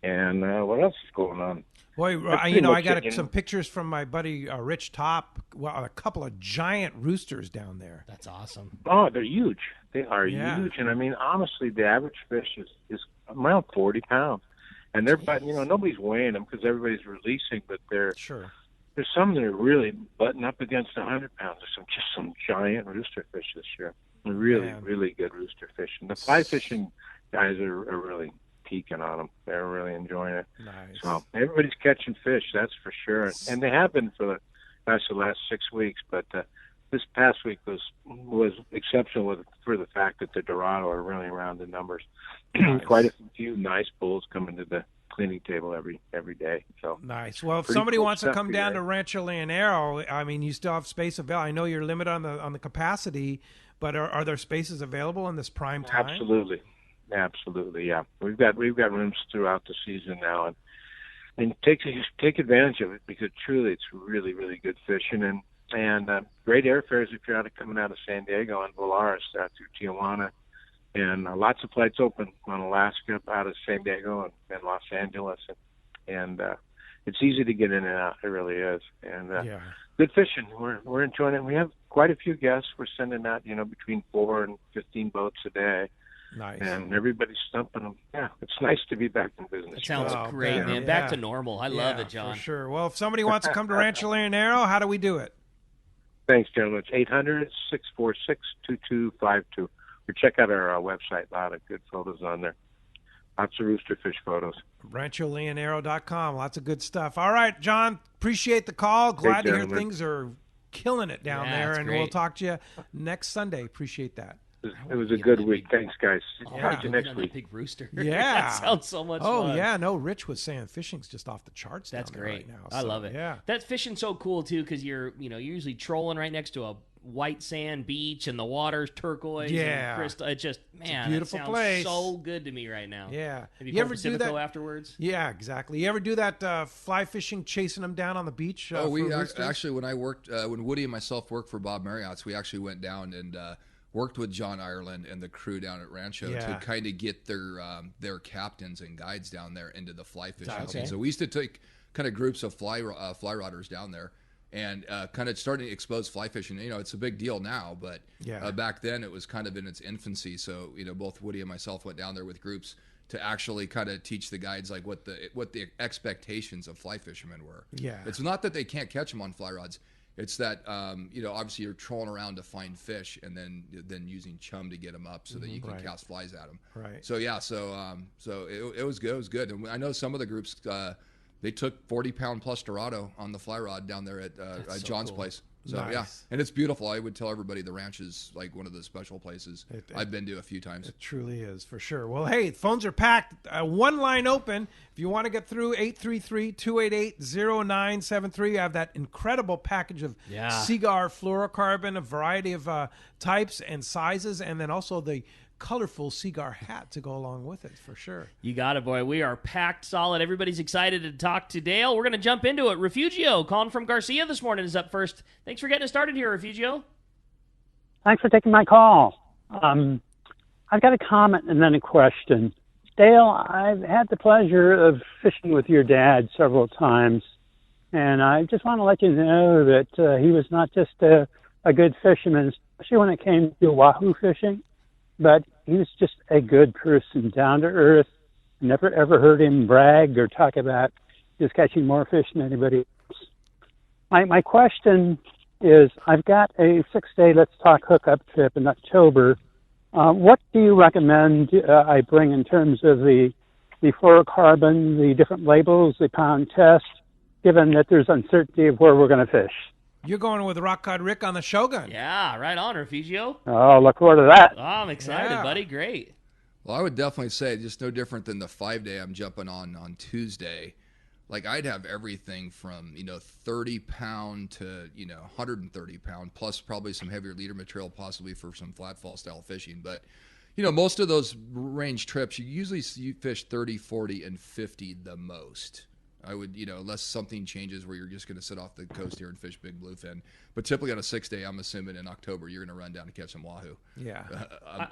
And what else is going on? Boy, I got some pictures from my buddy Rich Top. Well, a couple of giant roosters down there. That's awesome. Oh, they're huge. They are huge. And, I mean, honestly, the average fish is around 40 pounds. And they're, nobody's weighing them because everybody's releasing, but there's some that are really butting up against 100 pounds. There's some giant rooster fish this year. Really good rooster fish. And the fly fishing guys are really peaking on them. They're really enjoying it. Nice. So everybody's catching fish, that's for sure. And they have been for the last 6 weeks, but this past week was exceptional for the fact that the Dorado are really around in numbers. Nice. Quite a few nice bulls coming to the cleaning table every day. So nice. Well, if somebody wants to come down to Rancho Leonero, I mean, you still have space available. I know you're limited on the capacity, but are there spaces available in this prime time? Absolutely, yeah. We've got rooms throughout the season now, and take advantage of it because truly it's really good fishing and great airfares if you're coming out of San Diego and Volaris through Tijuana, and lots of flights open on Alaska out of San Diego and Los Angeles, and it's easy to get in and out. It really is, and good fishing. We're enjoying it. We have quite a few guests. We're sending out between 4 and 15 boats a day. Nice. And everybody's stumping them. Yeah, it's nice to be back in business. It sounds great, man. Back to normal. I love it, John. For sure. Well, if somebody wants to come to Rancho Leonero, how do we do it? Thanks, gentlemen. It's 800-646-2252. Or check out our website. A lot of good photos on there. Lots of roosterfish photos. RanchoLeonero.com. Lots of good stuff. All right, John, appreciate the call. Glad to hear things are killing it down there. And we'll talk to you next Sunday. Appreciate that. It was a good week. Thanks, guys. Talk to you next week. Big rooster. Yeah. That sounds so much fun. Oh, yeah. No, Rich was saying fishing's just off the charts. That's great. Right now, I love it. Yeah. That fishing's so cool, too, because you're usually trolling right next to white sand beach and the water's turquoise and crystal. It's just, man, a beautiful place. So good to me right now. Yeah. Have you ever do that afterwards? Yeah, exactly. You ever do that fly fishing, chasing them down on the beach? We actually, when I worked, when Woody and myself worked for Bob Marriott's, we actually went down and worked with John Ireland and the crew down at Rancho to kind of get their captains and guides down there into the fly fishing scene. So we used to take kind of groups of fly rodders down there and kind of starting to expose fly fishing. It's a big deal now, but back then it was kind of in its infancy. So both Woody and myself went down there with groups to actually kind of teach the guides like what the expectations of fly fishermen were. Yeah, it's not that they can't catch them on fly rods. It's that obviously you're trolling around to find fish and then using chum to get them up so that you can cast flies at them. Right. So it was good. It was good. And I know some of the groups. They took 40-pound plus Dorado on the fly rod down there at John's place. So nice. And it's beautiful. I would tell everybody the ranch is like one of the special places I've been to a few times. It truly is, for sure. Well, hey, phones are packed. One line open. If you want to get through, 833-288-0973. I have that incredible package of Seaguar fluorocarbon, a variety of types and sizes, and then also the colorful Seaguar hat to go along with it, for sure. You got it, boy. We are packed solid. Everybody's excited to talk to Dale. We're going to jump into it. Refugio, calling from Garcia this morning, is up first. Thanks for getting us started here, Refugio. Thanks for taking my call. I've got a comment and then a question. Dale, I've had the pleasure of fishing with your dad several times, and I just want to let you know that he was not just a good fisherman, especially when it came to wahoo fishing, but he was just a good person, down to earth. Never ever heard him brag or talk about just catching more fish than anybody else. My question is, I've got a 6-day Let's Talk hookup trip in October. What do you recommend I bring in terms of the fluorocarbon, the different labels, the pound test, given that there's uncertainty of where we're going to fish? You're going with Rock Cod Rick on the Shogun. Yeah, right on, Refugio. Oh, look forward to that. Oh, I'm excited, buddy. Great. Well, I would definitely say just no different than the 5-day I'm jumping on Tuesday. Like, I'd have everything from, 30-pound to, 130-pound, plus probably some heavier leader material possibly for some flatfall style fishing. But, most of those range trips, you fish 30, 40, and 50 the most. I would, unless something changes where you're just going to sit off the coast here and fish big bluefin. But typically on a 6-day, I'm assuming in October, you're going to run down to catch some wahoo. Yeah.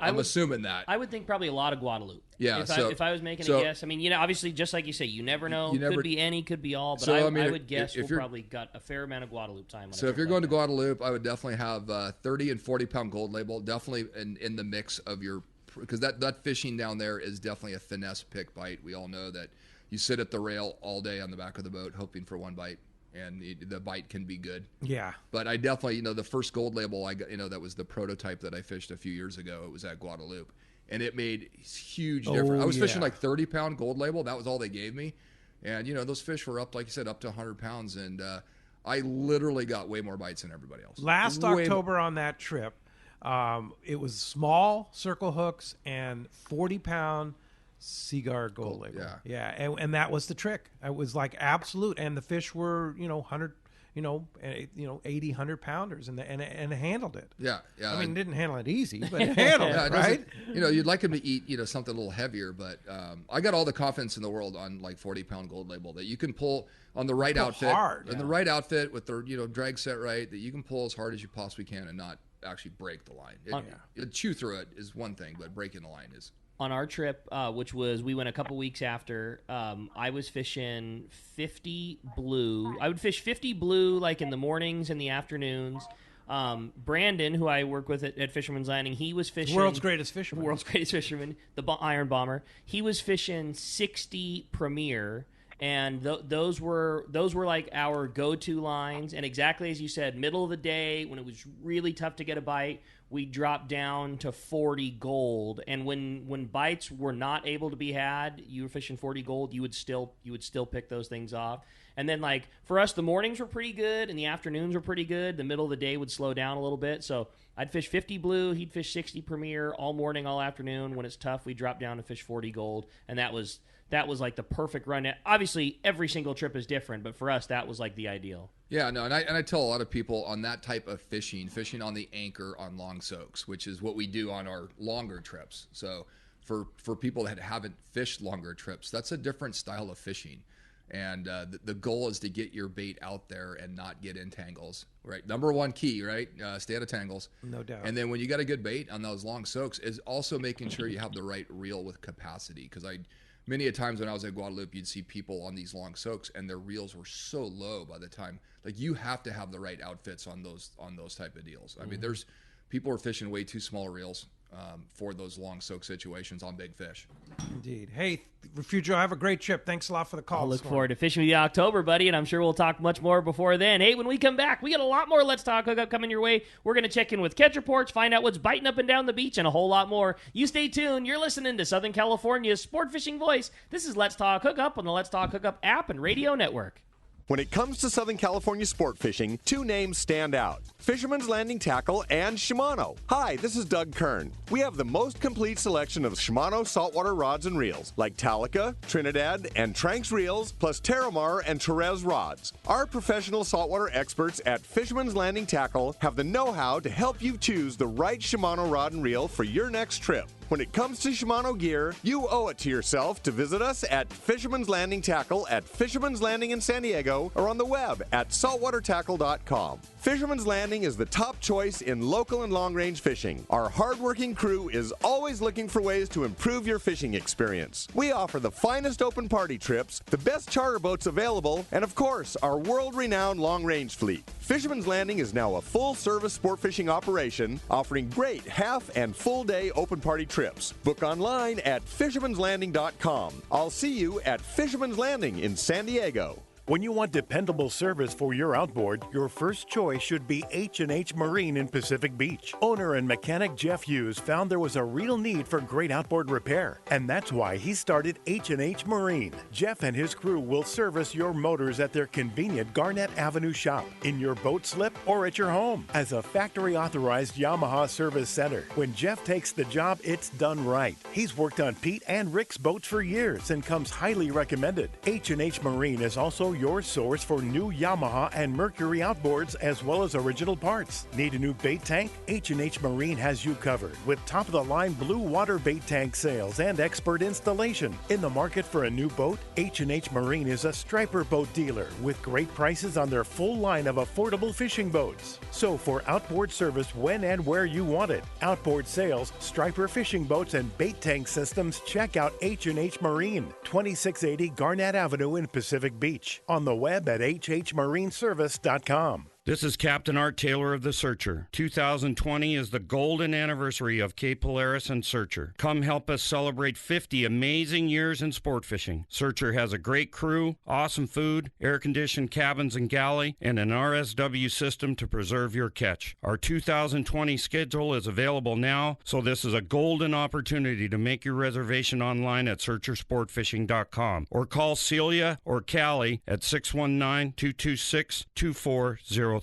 I'm assuming that. I would think probably a lot of Guadalupe. Yeah. If I was making a guess, I mean, obviously, just like you say, you never know. Could be any, could be all. But I would guess we'll probably got a fair amount of Guadalupe time. So if you're going to Guadalupe, I would definitely have 30 and 40-pound gold label, definitely in the mix of your, because that fishing down there is definitely a finesse pick bite. We all know that. You sit at the rail all day on the back of the boat hoping for one bite, and the bite can be good. Yeah. But I definitely, the first gold label I got, that was the prototype that I fished a few years ago. It was at Guadalupe, and it made huge difference. I was fishing like 30-pound gold label. That was all they gave me. And, those fish were up, like you said, up to 100 pounds. And I literally got way more bites than everybody else. Last October on that trip, it was small circle hooks and 40-pound Seaguar gold label. Yeah. And that was the trick. It was like absolute. And the fish were, 100, 80, 100 pounders, and it handled it. Yeah. I mean, it didn't handle it easy, but it handled it, right? You'd like them to eat, something a little heavier, but I got all the confidence in the world on like 40-pound gold label that you can pull on the right outfit. Hard. In the right outfit with the, drag set right, that you can pull as hard as you possibly can and not actually break the line. Chew through it is one thing, but breaking the line is. On our trip, which was, we went a couple weeks after, I was fishing 50 blue. I would fish 50 blue like in the mornings and the afternoons. Brandon, who I work with at Fisherman's Landing, he was fishing... World's greatest fisherman. The Iron Bomber. He was fishing 60 Premier, and those were like our go-to lines. And exactly as you said, middle of the day, when it was really tough to get a bite, we dropped down to 40 gold. And when bites were not able to be had, you were fishing 40 gold, you would still pick those things off. And then, like, for us, the mornings were pretty good and the afternoons were pretty good. The middle of the day would slow down a little bit. So I'd fish 50 blue, he'd fish 60 Premier all morning, all afternoon. When it's tough, we drop down to fish 40 gold. And that was that was like the perfect run. Obviously, every single trip is different, but for us, that was like the ideal. Yeah, no, and I tell a lot of people on that type of fishing on the anchor on long soaks, which is what we do on our longer trips. So for people that haven't fished longer trips, that's a different style of fishing. And the goal is to get your bait out there and not get in tangles, right? Number one key, right? Stay out of tangles. No doubt. And then when you got a good bait on those long soaks, is also making sure you have the right reel with capacity. Because many a times when I was at Guadalupe, you'd see people on these long soaks and their reels were so low by the time. Like, you have to have the right outfits on those type of deals. I mean, people are fishing way too small reels for those long soak situations on big fish. Indeed. Hey, Refugio, have a great trip. Thanks a lot for the call. I'll look forward to fishing with you in October, buddy, and I'm sure we'll talk much more before then. Hey, when we come back, we got a lot more Let's Talk Hookup coming your way. We're going to check in with catch reports, find out what's biting up and down the beach, and a whole lot more. You stay tuned. You're listening to Southern California's sport fishing voice. This is Let's Talk Hookup on the Let's Talk Hookup app and radio network. When it comes to Southern California sport fishing, two names stand out: Fisherman's Landing Tackle and Shimano. Hi, this is Doug Kern. We have the most complete selection of Shimano saltwater rods and reels, like Talica, Trinidad, and Tranks reels, plus Terramar and Therese rods. Our professional saltwater experts at Fisherman's Landing Tackle have the know-how to help you choose the right Shimano rod and reel for your next trip. When it comes to Shimano gear, you owe it to yourself to visit us at Fisherman's Landing Tackle at Fisherman's Landing in San Diego or on the web at saltwatertackle.com. Fisherman's Landing is the top choice in local and long-range fishing. Our hard-working crew is always looking for ways to improve your fishing experience. We offer the finest open party trips, the best charter boats available, and of course, our world-renowned long-range fleet. Fisherman's Landing is now a full-service sport fishing operation, offering great half and full-day open party trips. Book online at fishermanslanding.com. I'll see you at Fisherman's Landing in San Diego. When you want dependable service for your outboard, your first choice should be H&H Marine in Pacific Beach. Owner and mechanic Jeff Hughes found there was a real need for great outboard repair, and that's why he started H&H Marine. Jeff and his crew will service your motors at their convenient Garnett Avenue shop, in your boat slip, or at your home. As a factory-authorized Yamaha service center, when Jeff takes the job, it's done right. He's worked on Pete and Rick's boats for years and comes highly recommended. H&H Marine is also your source for new Yamaha and Mercury outboards, as well as original parts. Need a new bait tank? H&H Marine has you covered with top-of-the-line blue water bait tank sales and expert installation. In the market for a new boat, H&H Marine is a striper boat dealer with great prices on their full line of affordable fishing boats. So for outboard service when and where you want it, outboard sales, striper fishing boats, and bait tank systems, check out H&H Marine, 2680 Garnett Avenue in Pacific Beach. On the web at hhmarineservice.com. This is Captain Art Taylor of the Searcher. 2020 is the golden anniversary of Cape Polaris and Searcher. Come help us celebrate 50 amazing years in sport fishing. Searcher has a great crew, awesome food, air-conditioned cabins and galley, and an RSW system to preserve your catch. Our 2020 schedule is available now, so this is a golden opportunity to make your reservation online at searchersportfishing.com or call Celia or Callie at 619-226-2403.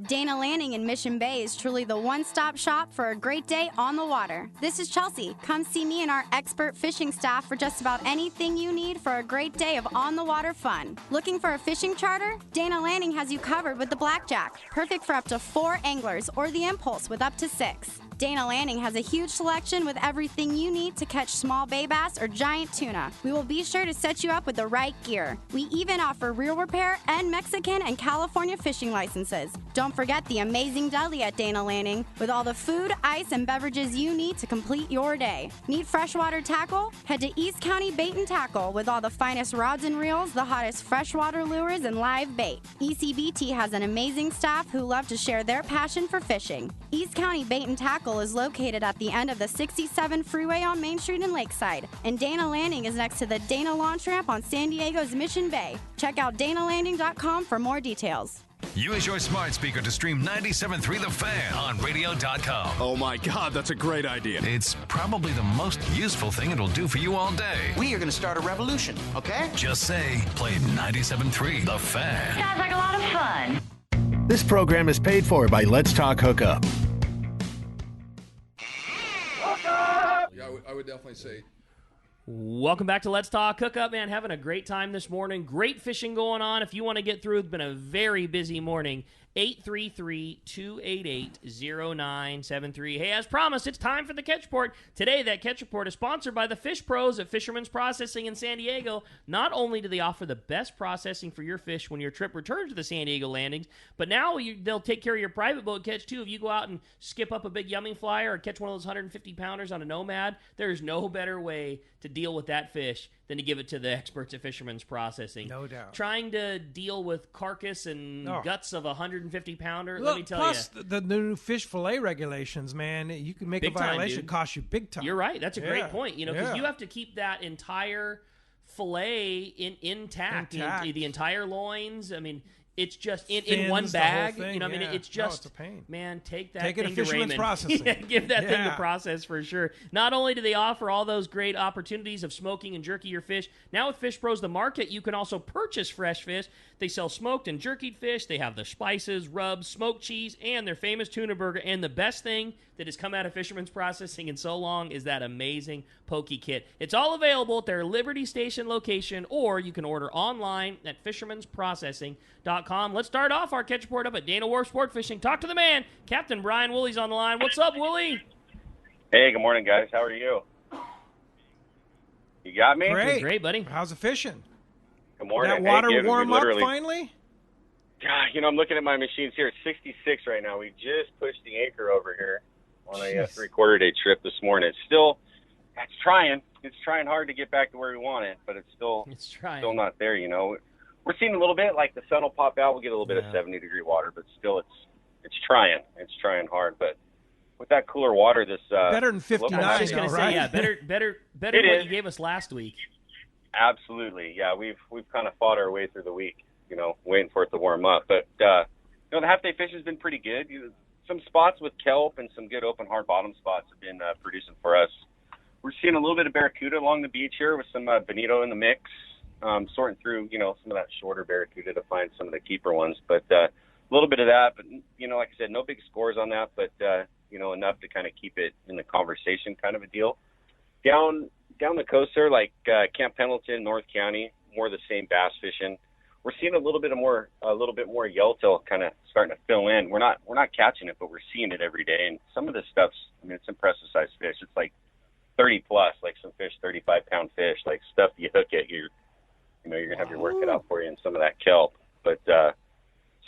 Dana Landing in Mission Bay is truly the one-stop shop for a great day on the water. This is Chelsea. Come see me and our expert fishing staff for just about anything you need for a great day of on-the-water fun. Looking for a fishing charter? Dana Landing has you covered with the Blackjack, perfect for up to 4 anglers, or the Impulse with up to 6. Dana Landing has a huge selection with everything you need to catch small bay bass or giant tuna. We will be sure to set you up with the right gear. We even offer reel repair and Mexican and California fishing licenses. Don't forget the amazing deli at Dana Landing with all the food, ice, and beverages you need to complete your day. Need freshwater tackle? Head to East County Bait and Tackle with all the finest rods and reels, the hottest freshwater lures, and live bait. ECBT has an amazing staff who love to share their passion for fishing. East County Bait and Tackle is located at the end of the 67 freeway on Main Street in Lakeside, and Dana Landing is next to the Dana Launch Ramp on San Diego's Mission Bay. Check out danalanding.com for more details. Use your smart speaker to stream 97.3 The Fan on radio.com. Oh my God, that's a great idea. It's probably the most useful thing it'll do for you all day. We are going to start a revolution, okay? Just say, play 97.3 The Fan. Sounds like a lot of fun. This program is paid for by Let's Talk Hookup. Yeah, I would definitely say Welcome back to Let's Talk Hookup, man. Having a great time this morning. Great fishing going on. If you want to get through, it's been a very busy morning. 833-288-0973. Hey, as promised, it's time for the Catch Report. Today, that Catch Report is sponsored by the Fish Pros at Fisherman's Processing in San Diego. Not only do they offer the best processing for your fish when your trip returns to the San Diego landings, but now they'll take care of your private boat catch, too. If you go out and skip up a big yumming flyer or catch one of those 150-pounders on a Nomad, there's no better way to deal with that fish than to give it to the experts at Fisherman's Processing. No doubt. Trying to deal with carcass and guts of a 150-pounder, Look, let me tell you. Plus, the new fish fillet regulations, man, you can make Big a violation time, cost you big time. You're right. That's a great point. You know, because Yeah. you have to keep that entire fillet intact. The entire loins. I mean, it's just in one Fins, the whole bag. thing, You know, I mean, yeah. it's No, just it's a pain. Man, take that Take it to thing to Fisherman's Raymond. Processing. Yeah, give that thing to Yeah. process for sure. Not only do they offer all those great opportunities of smoking and jerky your fish, now with Fish Pros The Market, you can also purchase fresh fish. They sell smoked and jerkied fish. They have the spices, rubs, smoked cheese, and their famous tuna burger. And the best thing that has come out of Fisherman's Processing in so long is that amazing pokey kit. It's all available at their Liberty Station location, or you can order online at fishermansprocessing.com. Let's start off our Catch Report up at Dana Wharf Sport Fishing. Talk to the man, Captain Brian Woolley's on the line. What's up, Woolley? Hey, good morning, guys. How are you? You got me? Great, buddy. How's the fishing? Good morning. That water Hey, warm up literally- finally? God, you know, I'm looking at my machines here. It's 66 right now. We just pushed the anchor over here on a 3/4 day trip this morning. It's trying. It's trying hard to get back to where we want it, but it's still not there, you know. We're seeing a little bit, like the sun will pop out. We'll get a little bit of 70-degree water, but still it's trying. It's trying hard, but with that cooler water, this better than 59. I was just going to say, yeah, better than what you gave us last week. Absolutely, yeah. We've kind of fought our way through the week, you know, waiting for it to warm up. But you know, the half-day fish has been pretty good. Some spots with kelp and some good open hard bottom spots have been producing for us. We're seeing a little bit of barracuda along the beach here with some bonito in the mix. Sorting through, you know, some of that shorter barracuda to find some of the keeper ones, but a little bit of that. But you know, like I said, no big scores on that, but you know, enough to kind of keep it in the conversation, kind of a deal. Down the coast there, like Camp Pendleton, North County, more of the same bass fishing. We're seeing a little bit more yellowtail kind of starting to fill in. We're not catching it, but we're seeing it every day. And some of this stuff's, I mean, it's impressive sized fish. It's like 30 plus, like some fish, 35-pound fish, like stuff you hook it, you're gonna have your work cut out for you and some of that kelp. But so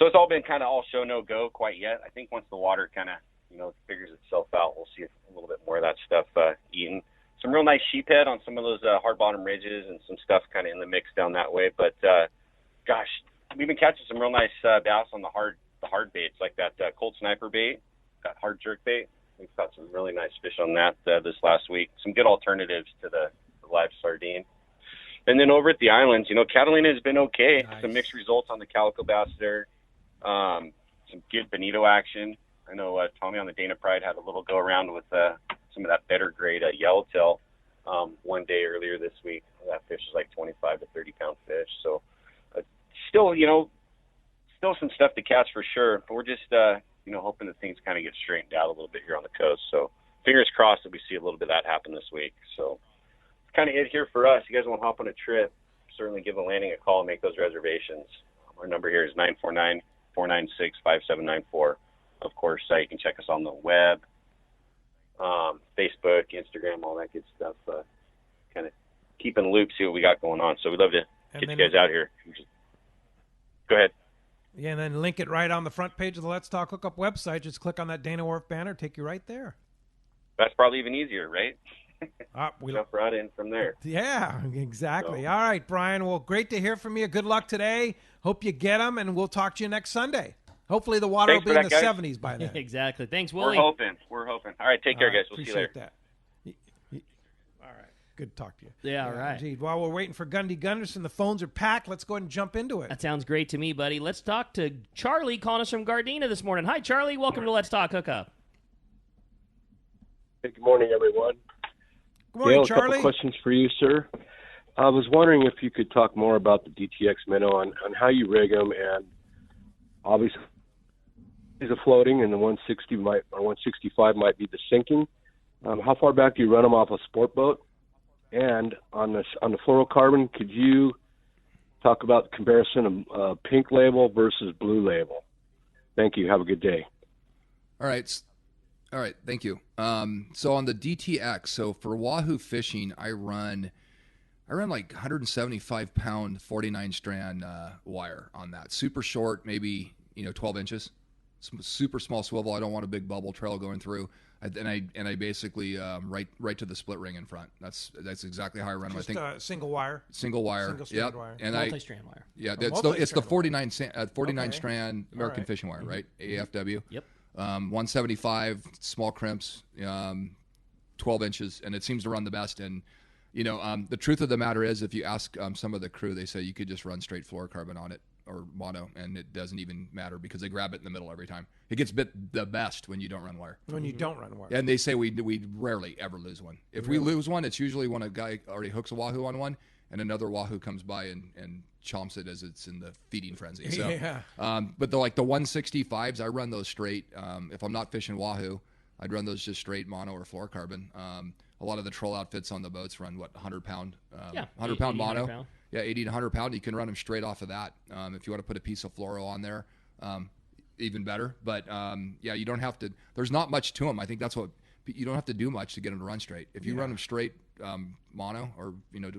it's all been kind of all show no go quite yet. I think once the water kind of, you know, figures itself out, we'll see a little bit more of that stuff eaten. Some real nice sheephead on some of those hard bottom ridges and some stuff kind of in the mix down that way. But gosh, we've been catching some real nice bass on the hard baits, like that Cold Sniper bait, that hard jerk bait. We've caught some really nice fish on that this last week. Some good alternatives to the live sardine. And then over at the islands, you know, Catalina has been okay. Nice. Some mixed results on the calico bass there. Some good bonito action. I know Tommy on the Dana Pride had a little go around with some of that better grade yellowtail one day earlier this week. That fish is like 25 to 30-pound fish. So still some stuff to catch for sure. But we're just, you know, hoping that things kind of get straightened out a little bit here on the coast. So fingers crossed that we see a little bit of that happen this week. So it's kind of it here for us. You guys want to hop on a trip, certainly give a landing a call and make those reservations. Our number here is 949-496-5794. Of course, you can check us on the web, Facebook, Instagram, all that good stuff. Kind of keep in the loop, see what we got going on. So we'd love to get you guys out here. Go ahead. Yeah, and then link it right on the front page of the Let's Talk Hookup website. Just click on that Dana Wharf banner, take you right there. That's probably even easier, right? We jump right in from there. Yeah, exactly. So. All right, Brian. Well, great to hear from you. Good luck today. Hope you get them, and we'll talk to you next Sunday. Hopefully the water will be in the 70s by then. Exactly. Thanks, Willie. We're hoping. All right, take care, guys. We'll see you later. That. All right. Good to talk to you. Yeah, all right. Indeed. While we're waiting for Gundy Gunderson, the phones are packed. Let's go ahead and jump into it. That sounds great to me, buddy. Let's talk to Charlie calling us from Gardena this morning. Hi, Charlie. Welcome to Let's Talk Hookup. Hey, good morning, everyone. Good morning, Dale, Charlie. a couple questions for you, sir. I was wondering if you could talk more about the DTX minnow on how you rig them, and obviously is a floating, and the 160 or 165 might be the sinking. How far back do you run them off a sport boat? And on the fluorocarbon, could you talk about the comparison of pink label versus blue label? Thank you. Have a good day. All right. Thank you. So on the DTX, so for Wahoo fishing, I run like 175 pound 49 strand wire on that. Super short, maybe 12 inches. Super small swivel. I don't want a big bubble trail going through. And I basically right to the split ring in front. That's exactly how I run them. I think single wire. Single wire. Single strand wire. And multi-strand wire. Yeah, it's the 49 strand American fishing wire, right? AFW. Yep. 175 small crimps, 12 inches, and it seems to run the best. And the truth of the matter is, if you ask some of the crew, they say you could just run straight fluorocarbon on it or mono, and it doesn't even matter because they grab it in the middle every time. It gets bit the best when you don't run wire. When you don't run wire. And they say we rarely ever lose one. If we lose one, it's usually when a guy already hooks a wahoo on one, and another wahoo comes by and chomps it as it's in the feeding frenzy. So, yeah. But the 165s, I run those straight. If I'm not fishing wahoo, I'd run those just straight mono or fluorocarbon. A lot of the troll outfits on the boats run 100 pound, 100 pound mono. 100 pound. Yeah, 80 to 100 pound. You can run them straight off of that. If you want to put a piece of fluoro on there, even better. But yeah, you don't have to. There's not much to them. I think that's what you don't have to do much to get them to run straight. If you run them straight mono or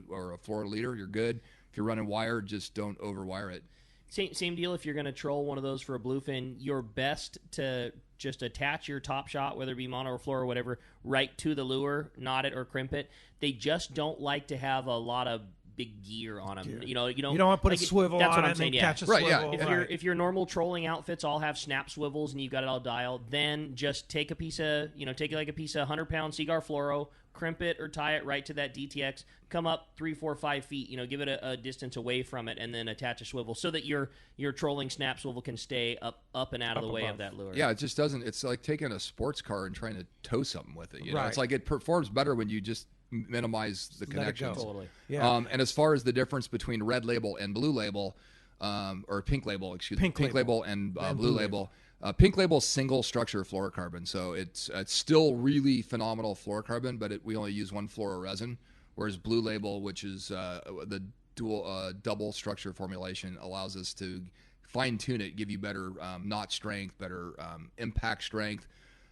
or a fluoro leader, you're good. If you're running wire, just don't overwire it. Same deal. If you're going to troll one of those for a bluefin, you're best to just attach your top shot, whether it be mono or fluoro or whatever, right to the lure, knot it or crimp it. They just don't like to have a lot of big gear on them. You don't want to put a swivel that's on what I'm it saying, and catch a swivel. Yeah. If your normal trolling outfits all have snap swivels and you've got it all dialed, then just take a piece of, take like a piece of 100-pound Seaguar fluoro, crimp it or tie it right to that DTX, come up 3, 4, 5 feet, give it a distance away from it, and then attach a swivel so that your trolling snap swivel can stay up and out of the way of that lure. Yeah, it just doesn't. It's like taking a sports car and trying to tow something with it. Right. It's like it performs better when you just minimize the connections. Totally. Yeah. And as far as the difference between red label and blue label, or pink label, pink label and blue label. Pink label single structure fluorocarbon, so it's still really phenomenal fluorocarbon, but we only use one fluororesin, whereas blue label, which is the double structure formulation, allows us to fine tune it, give you better knot strength, better impact strength.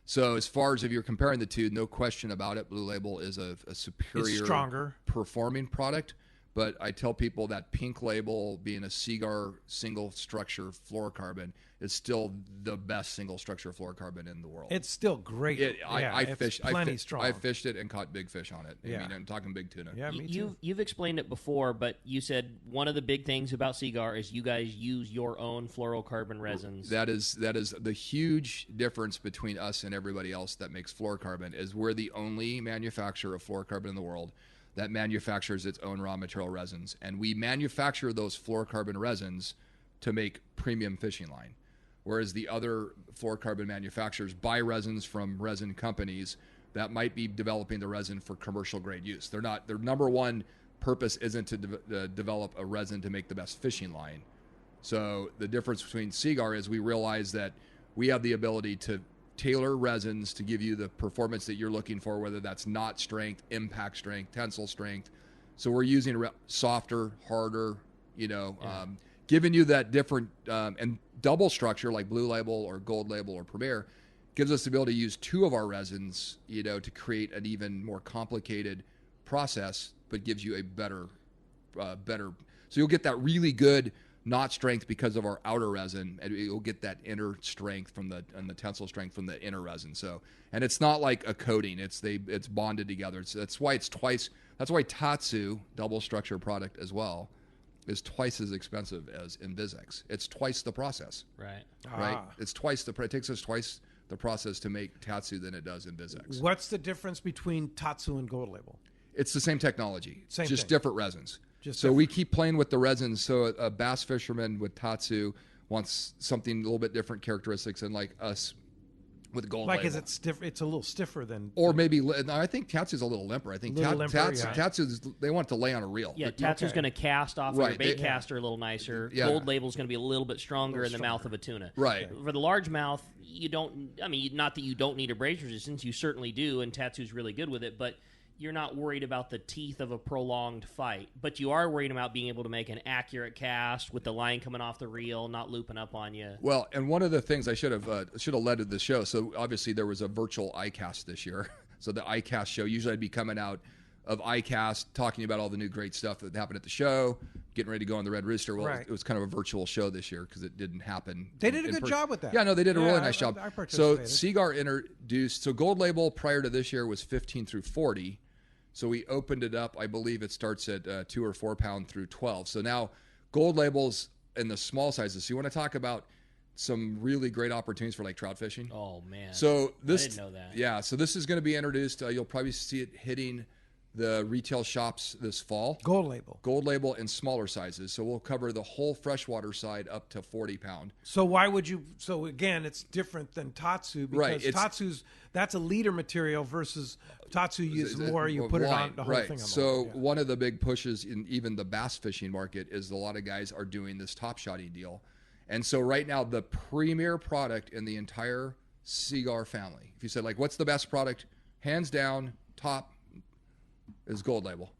So as far as if you're comparing the two, no question about it, blue label is a superior, stronger performing product. But I tell people that pink label, being a Seaguar single structure fluorocarbon, is still the best single structure fluorocarbon in the world. It's still great. I fished it and caught big fish on it. Yeah. I mean, I'm talking big tuna. Yeah, me too. You've explained it before, but you said one of the big things about Seaguar is you guys use your own fluorocarbon resins. That is the huge difference between us and everybody else that makes fluorocarbon. Is we're the only manufacturer of fluorocarbon in the world that manufactures its own raw material resins. And we manufacture those fluorocarbon resins to make premium fishing line. Whereas the other fluorocarbon manufacturers buy resins from resin companies that might be developing the resin for commercial grade use. Their number one purpose isn't to develop a resin to make the best fishing line. So the difference between Seaguar is we realize that we have the ability to tailor resins to give you the performance that you're looking for, whether that's knot strength, impact strength, tensile strength. So we're using softer, harder, giving you that different and double structure like blue label or gold label or premier gives us the ability to use two of our resins, to create an even more complicated process, but gives you a better. So you'll get that really good knot strength because of our outer resin, and you'll get that inner strength and the tensile strength from the inner resin. So, and it's not like a coating; it's bonded together. That's why it's twice. That's why Tatsu double structure product as well is twice as expensive as Invisex. It's twice the process. Right. Right. It's twice it takes us twice the process to make Tatsu than it does Invisex. What's the difference between Tatsu and gold label? It's the same technology. Same just thing. Different resins. So we keep playing with the resins. So a bass fisherman with Tatsu wants something a little bit different characteristics than like us with gold label. Is it stiff? It's a little stiffer than. Or maybe I think Tatsu's a little limper. I think Tatsu, they want it to lay on a reel. Yeah, Tatsu's going to cast off of your bait caster a little nicer. Yeah. Gold label's going to be a little bit stronger in the mouth of a tuna. Right. For the largemouth, you don't. I mean, not that you don't need abrasion resistance. You certainly do, and Tatsu's really good with it, but you're not worried about the teeth of a prolonged fight, but you are worried about being able to make an accurate cast with the line coming off the reel, not looping up on you. Well, and one of the things I should have led to the show. So obviously there was a virtual iCast this year. So the iCast show, usually I'd be coming out of iCast talking about all the new great stuff that happened at the show, getting ready to go on the Red Rooster. Well, it was kind of a virtual show this year because it didn't happen. They did a good job with that. Yeah, no, they did a really nice job. I So participated. Seaguar introduced, so Gold Label prior to this year was 15 through 40. So we opened it up. I believe it starts at 2 or 4 pound through 12. So now Gold Label's in the small sizes. So you want to talk about some really great opportunities for like trout fishing? Oh, man. So this, I didn't know that. Yeah, so this is going to be introduced. You'll probably see it hitting the retail shops this fall. Gold Label in smaller sizes. So we'll cover the whole freshwater side up to 40 pound. So why would you? So again, it's different than Tatsu because Tatsu's that's a leader material versus Tatsu uses more. You put it on the whole thing. On the so line, one of the big pushes in even the bass fishing market is a lot of guys are doing this top shotting deal, and so right now the premier product in the entire Seaguar family. If you said like, what's the best product, hands down, top is Gold Label.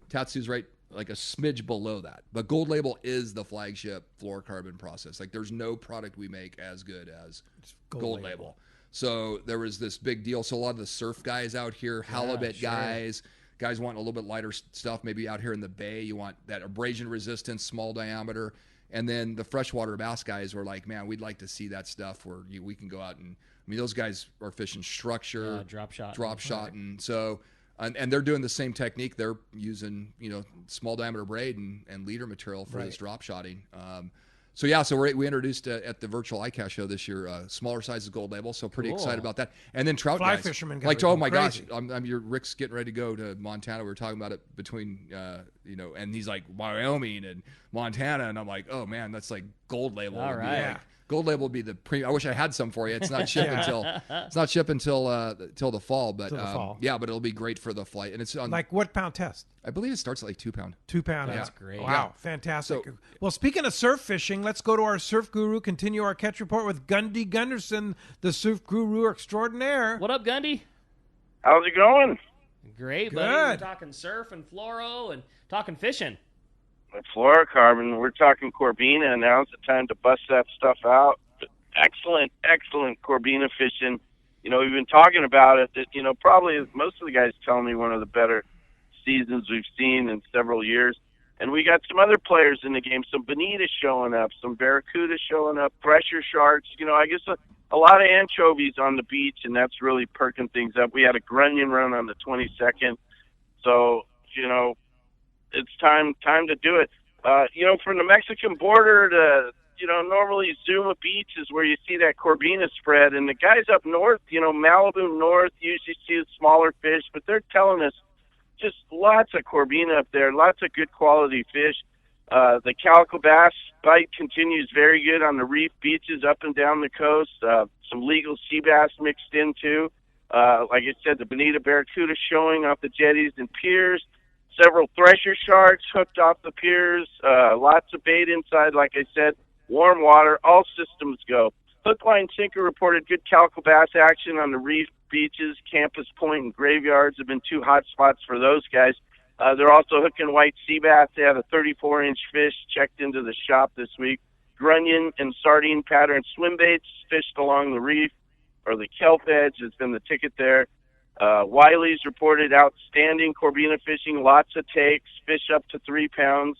Tatsu's right like a smidge below that. But Gold Label is the flagship fluorocarbon process. Like there's no product we make as good as Gold Label. So there was this big deal. So a lot of the surf guys out here, halibut guys wanting a little bit lighter stuff, maybe out here in the bay, you want that abrasion resistance, small diameter. And then the freshwater bass guys were like, man, we'd like to see that stuff where we can go out and, I mean, those guys are fishing structure, drop shot. And so, and they're doing the same technique. They're using, small diameter braid and leader material for this drop shotting. So we introduced at the virtual iCast show this year, smaller sizes Gold Label. So pretty excited about that. And then trout Fly guys. fishermen Like, oh my crazy. gosh, Rick's getting ready to go to Montana. We were talking about it between, and he's like Wyoming and Montana. And I'm like, oh man, that's like Gold Label. All right. Like, Gold Label would be the I wish I had some for you. It's not shipped until the fall, but but it'll be great for the flight. And it's on like what pound test? I believe it starts at like 2 pound. 2 pound. That's great. Wow, fantastic. Well, speaking of surf fishing, let's go to our surf guru. Continue our catch report with Gundy Gunderson, the surf guru extraordinaire. What up, Gundy? How's it going? Great, buddy. We're talking surf and fluoro and talking fishing. Fluorocarbon. We're talking Corbina. Now's the time to bust that stuff out. Excellent Corbina fishing. We've been talking about it. That, probably most of the guys tell me one of the better seasons we've seen in several years. And we got some other players in the game. Some bonita showing up, some barracuda showing up, pressure sharks. I guess a lot of anchovies on the beach, and that's really perking things up. We had a grunion run on the 22nd. So, it's time to do it. From the Mexican border to, normally Zuma Beach is where you see that Corbina spread. And the guys up north, Malibu North, usually see the smaller fish, but they're telling us just lots of Corbina up there, lots of good quality fish. The calico bass bite continues very good on the reef beaches up and down the coast. Some legal sea bass mixed in too. Like I said, the bonita barracuda showing off the jetties and piers. Several thresher sharks hooked off the piers. Lots of bait inside, like I said. Warm water, all systems go. Hook, line, sinker reported good calico bass action on the reef beaches. Campus Point and Graveyards have been two hot spots for those guys. They're also hooking white sea bass. They had a 34-inch fish checked into the shop this week. Grunion and sardine pattern swim baits fished along the reef, or the kelp edge has been the ticket there. Wiley's reported outstanding Corbina fishing, lots of takes, fish up to 3 pounds.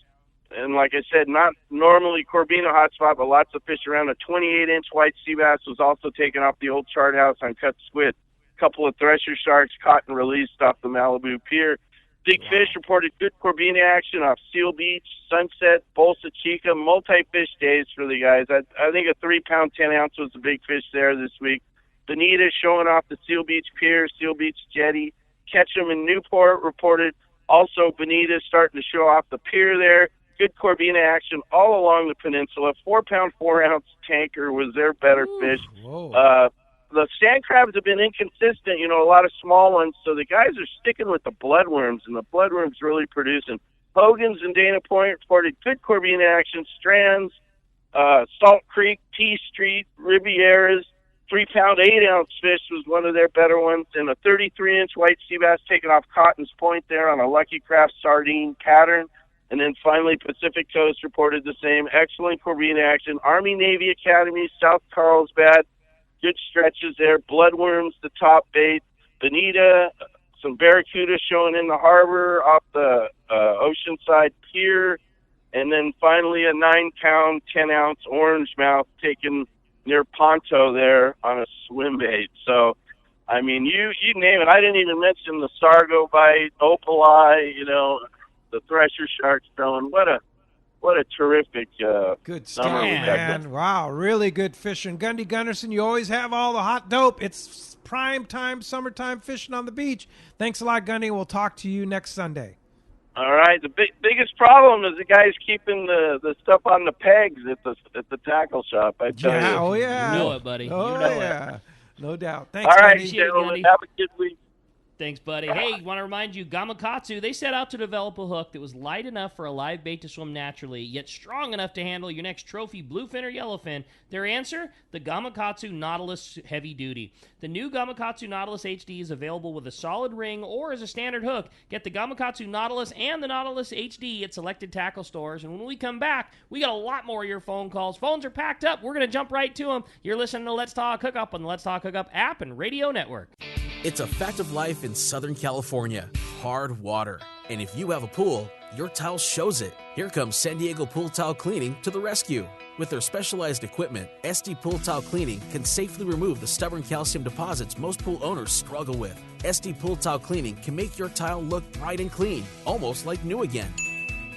And like I said, not normally Corbina hotspot, but lots of fish around. A 28-inch white sea bass was also taken off the old chart house on cut squid. A couple of thresher sharks caught and released off the Malibu Pier. Big Fish reported good Corbina action off Seal Beach, Sunset, Bolsa Chica, multi-fish days for the guys. I think a 3 pound, 10 ounce was the big fish there this week. Bonita showing off the Seal Beach Pier, Seal Beach Jetty. Ketchum in Newport reported also Bonita starting to show off the pier there. Good Corbina action all along the peninsula. 4 pound, 4 ounce tanker was their better fish. The sand crabs have been inconsistent, a lot of small ones, so the guys are sticking with the bloodworms, and the bloodworms really producing. Hogan's and Dana Point reported good Corbina action. Strands, Salt Creek, T Street, Rivieras, 3-pound, 8-ounce fish was one of their better ones, and a 33-inch white sea bass taken off Cotton's Point there on a Lucky Craft sardine pattern. And then finally, Pacific Coast reported the same. Excellent Corvina action. Army Navy Academy, South Carlsbad, good stretches there. Bloodworms, the top bait. Bonita, some barracuda showing in the harbor off the Oceanside Pier. And then finally a 9-pound, 10-ounce orange mouth taken near Ponto there on a swim bait. So, I mean, you name it. I didn't even mention the Sargo bite, opal eye, the thresher sharks throwing. What a terrific good stuff, man. Wow, really good fishing. Gundy Gunderson, you always have all the hot dope. It's prime time, summertime fishing on the beach. Thanks a lot, Gundy. We'll talk to you next Sunday. All right. The biggest problem is the guys keeping the stuff on the pegs at the tackle shop. I tell you. Oh yeah. You know it, buddy. Oh you know yeah. It. No doubt. Thanks, all right, Gundy. gentlemen. Have a good week. Thanks, buddy. Hey, want to remind you, Gamakatsu, they set out to develop a hook that was light enough for a live bait to swim naturally, yet strong enough to handle your next trophy bluefin or yellowfin. Their answer? The Gamakatsu Nautilus Heavy Duty. The new Gamakatsu Nautilus HD is available with a solid ring or as a standard hook. Get the Gamakatsu Nautilus and the Nautilus HD at selected tackle stores. And when we come back, we got a lot more of your phone calls. Phones are packed up. We're going to jump right to them. You're listening to Let's Talk Hookup on the Let's Talk Hookup app and radio network. It's a fact of life in Southern California. Hard water. And if you have a pool, your tile shows it. Here comes San Diego Pool Tile Cleaning to the rescue. With their specialized equipment, SD Pool Tile Cleaning can safely remove the stubborn calcium deposits most pool owners struggle with. SD Pool Tile Cleaning can make your tile look bright and clean, almost like new again.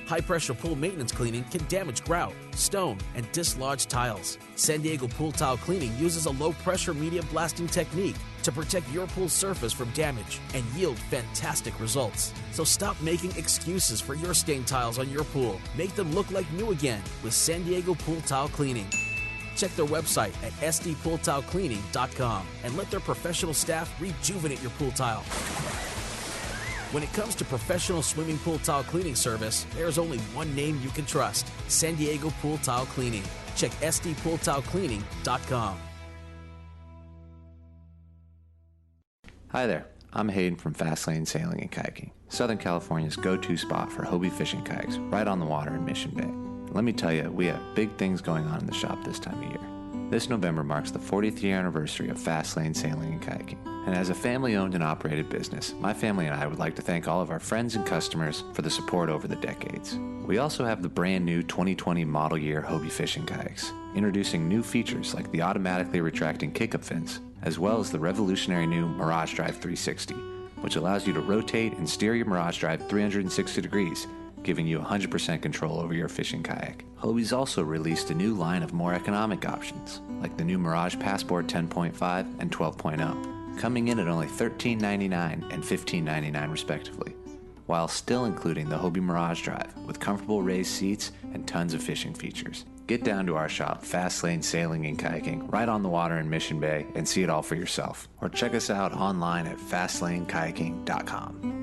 High-pressure pool maintenance cleaning can damage grout, stone, and dislodge tiles. San Diego Pool Tile Cleaning uses a low-pressure media blasting technique to protect your pool surface from damage and yield fantastic results. So stop making excuses for your stained tiles on your pool. Make them look like new again with San Diego Pool Tile Cleaning. Check their website at sdpooltilecleaning.com and let their professional staff rejuvenate your pool tile. When it comes to professional swimming pool tile cleaning service, there's only one name you can trust: San Diego Pool Tile Cleaning. Check sdpooltilecleaning.com. Hi there, I'm Hayden from Fastlane Sailing and Kayaking, Southern California's go-to spot for Hobie fishing kayaks right on the water in Mission Bay. Let me tell you, we have big things going on in the shop this time of year. This November marks the 40th year anniversary of Fastlane Sailing and Kayaking. And as a family-owned and operated business, my family and I would like to thank all of our friends and customers for the support over the decades. We also have the brand new 2020 model year Hobie fishing kayaks, introducing new features like the automatically retracting kick-up fins, as well as the revolutionary new Mirage Drive 360, which allows you to rotate and steer your Mirage Drive 360 degrees, giving you 100% control over your fishing kayak. Hobie's also released a new line of more economic options, like the new Mirage Passport 10.5 and 12.0, coming in at only $13.99 and $15.99 respectively, while still including the Hobie Mirage Drive with comfortable raised seats and tons of fishing features. Get down to our shop, Fastlane Sailing and Kayaking, right on the water in Mission Bay, and see it all for yourself. Or check us out online at FastlaneKayaking.com.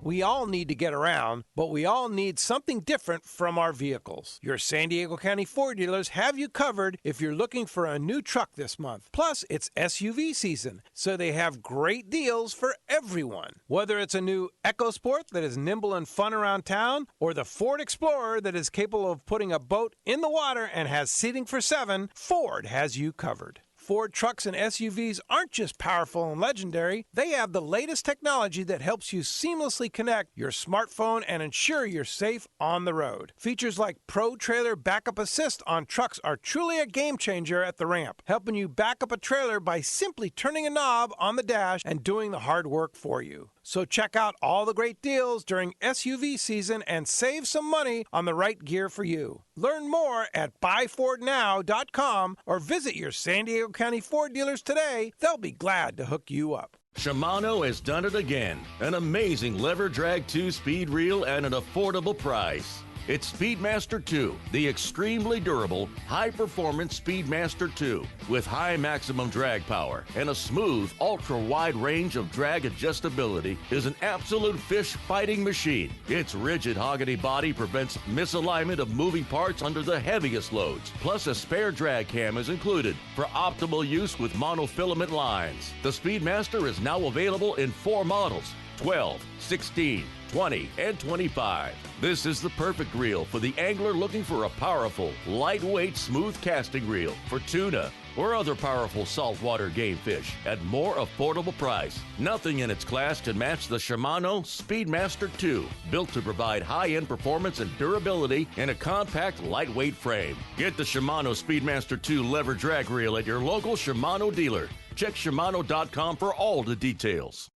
We all need to get around, but we all need something different from our vehicles. Your San Diego County Ford dealers have you covered if you're looking for a new truck this month. Plus, it's SUV season, so they have great deals for everyone. Whether it's a new EcoSport that is nimble and fun around town, or the Ford Explorer that is capable of putting a boat in the water and has seating for 7, Ford has you covered. Ford trucks and SUVs aren't just powerful and legendary. They have the latest technology that helps you seamlessly connect your smartphone and ensure you're safe on the road. Features like Pro Trailer Backup Assist on trucks are truly a game changer at the ramp, helping you back up a trailer by simply turning a knob on the dash and doing the hard work for you. So check out all the great deals during SUV season and save some money on the right gear for you. Learn more at buyfordnow.com or visit your San Diego County Ford dealers today. They'll be glad to hook you up. Shimano has done it again. An amazing lever drag 2-speed reel at an affordable price. It's Speedmaster 2, the extremely durable, high-performance Speedmaster 2 with high maximum drag power and a smooth, ultra-wide range of drag adjustability is an absolute fish fighting machine. Its rigid hogany body prevents misalignment of moving parts under the heaviest loads. Plus, a spare drag cam is included for optimal use with monofilament lines. The Speedmaster is now available in 4 models: 12, 16, 20, and 25. This is the perfect reel for the angler looking for a powerful, lightweight, smooth casting reel for tuna or other powerful saltwater game fish at more affordable price. Nothing in its class can match the Shimano Speedmaster 2, built to provide high-end performance and durability in a compact, lightweight frame. Get the Shimano Speedmaster 2 lever drag reel at your local Shimano dealer. Check Shimano.com for all the details.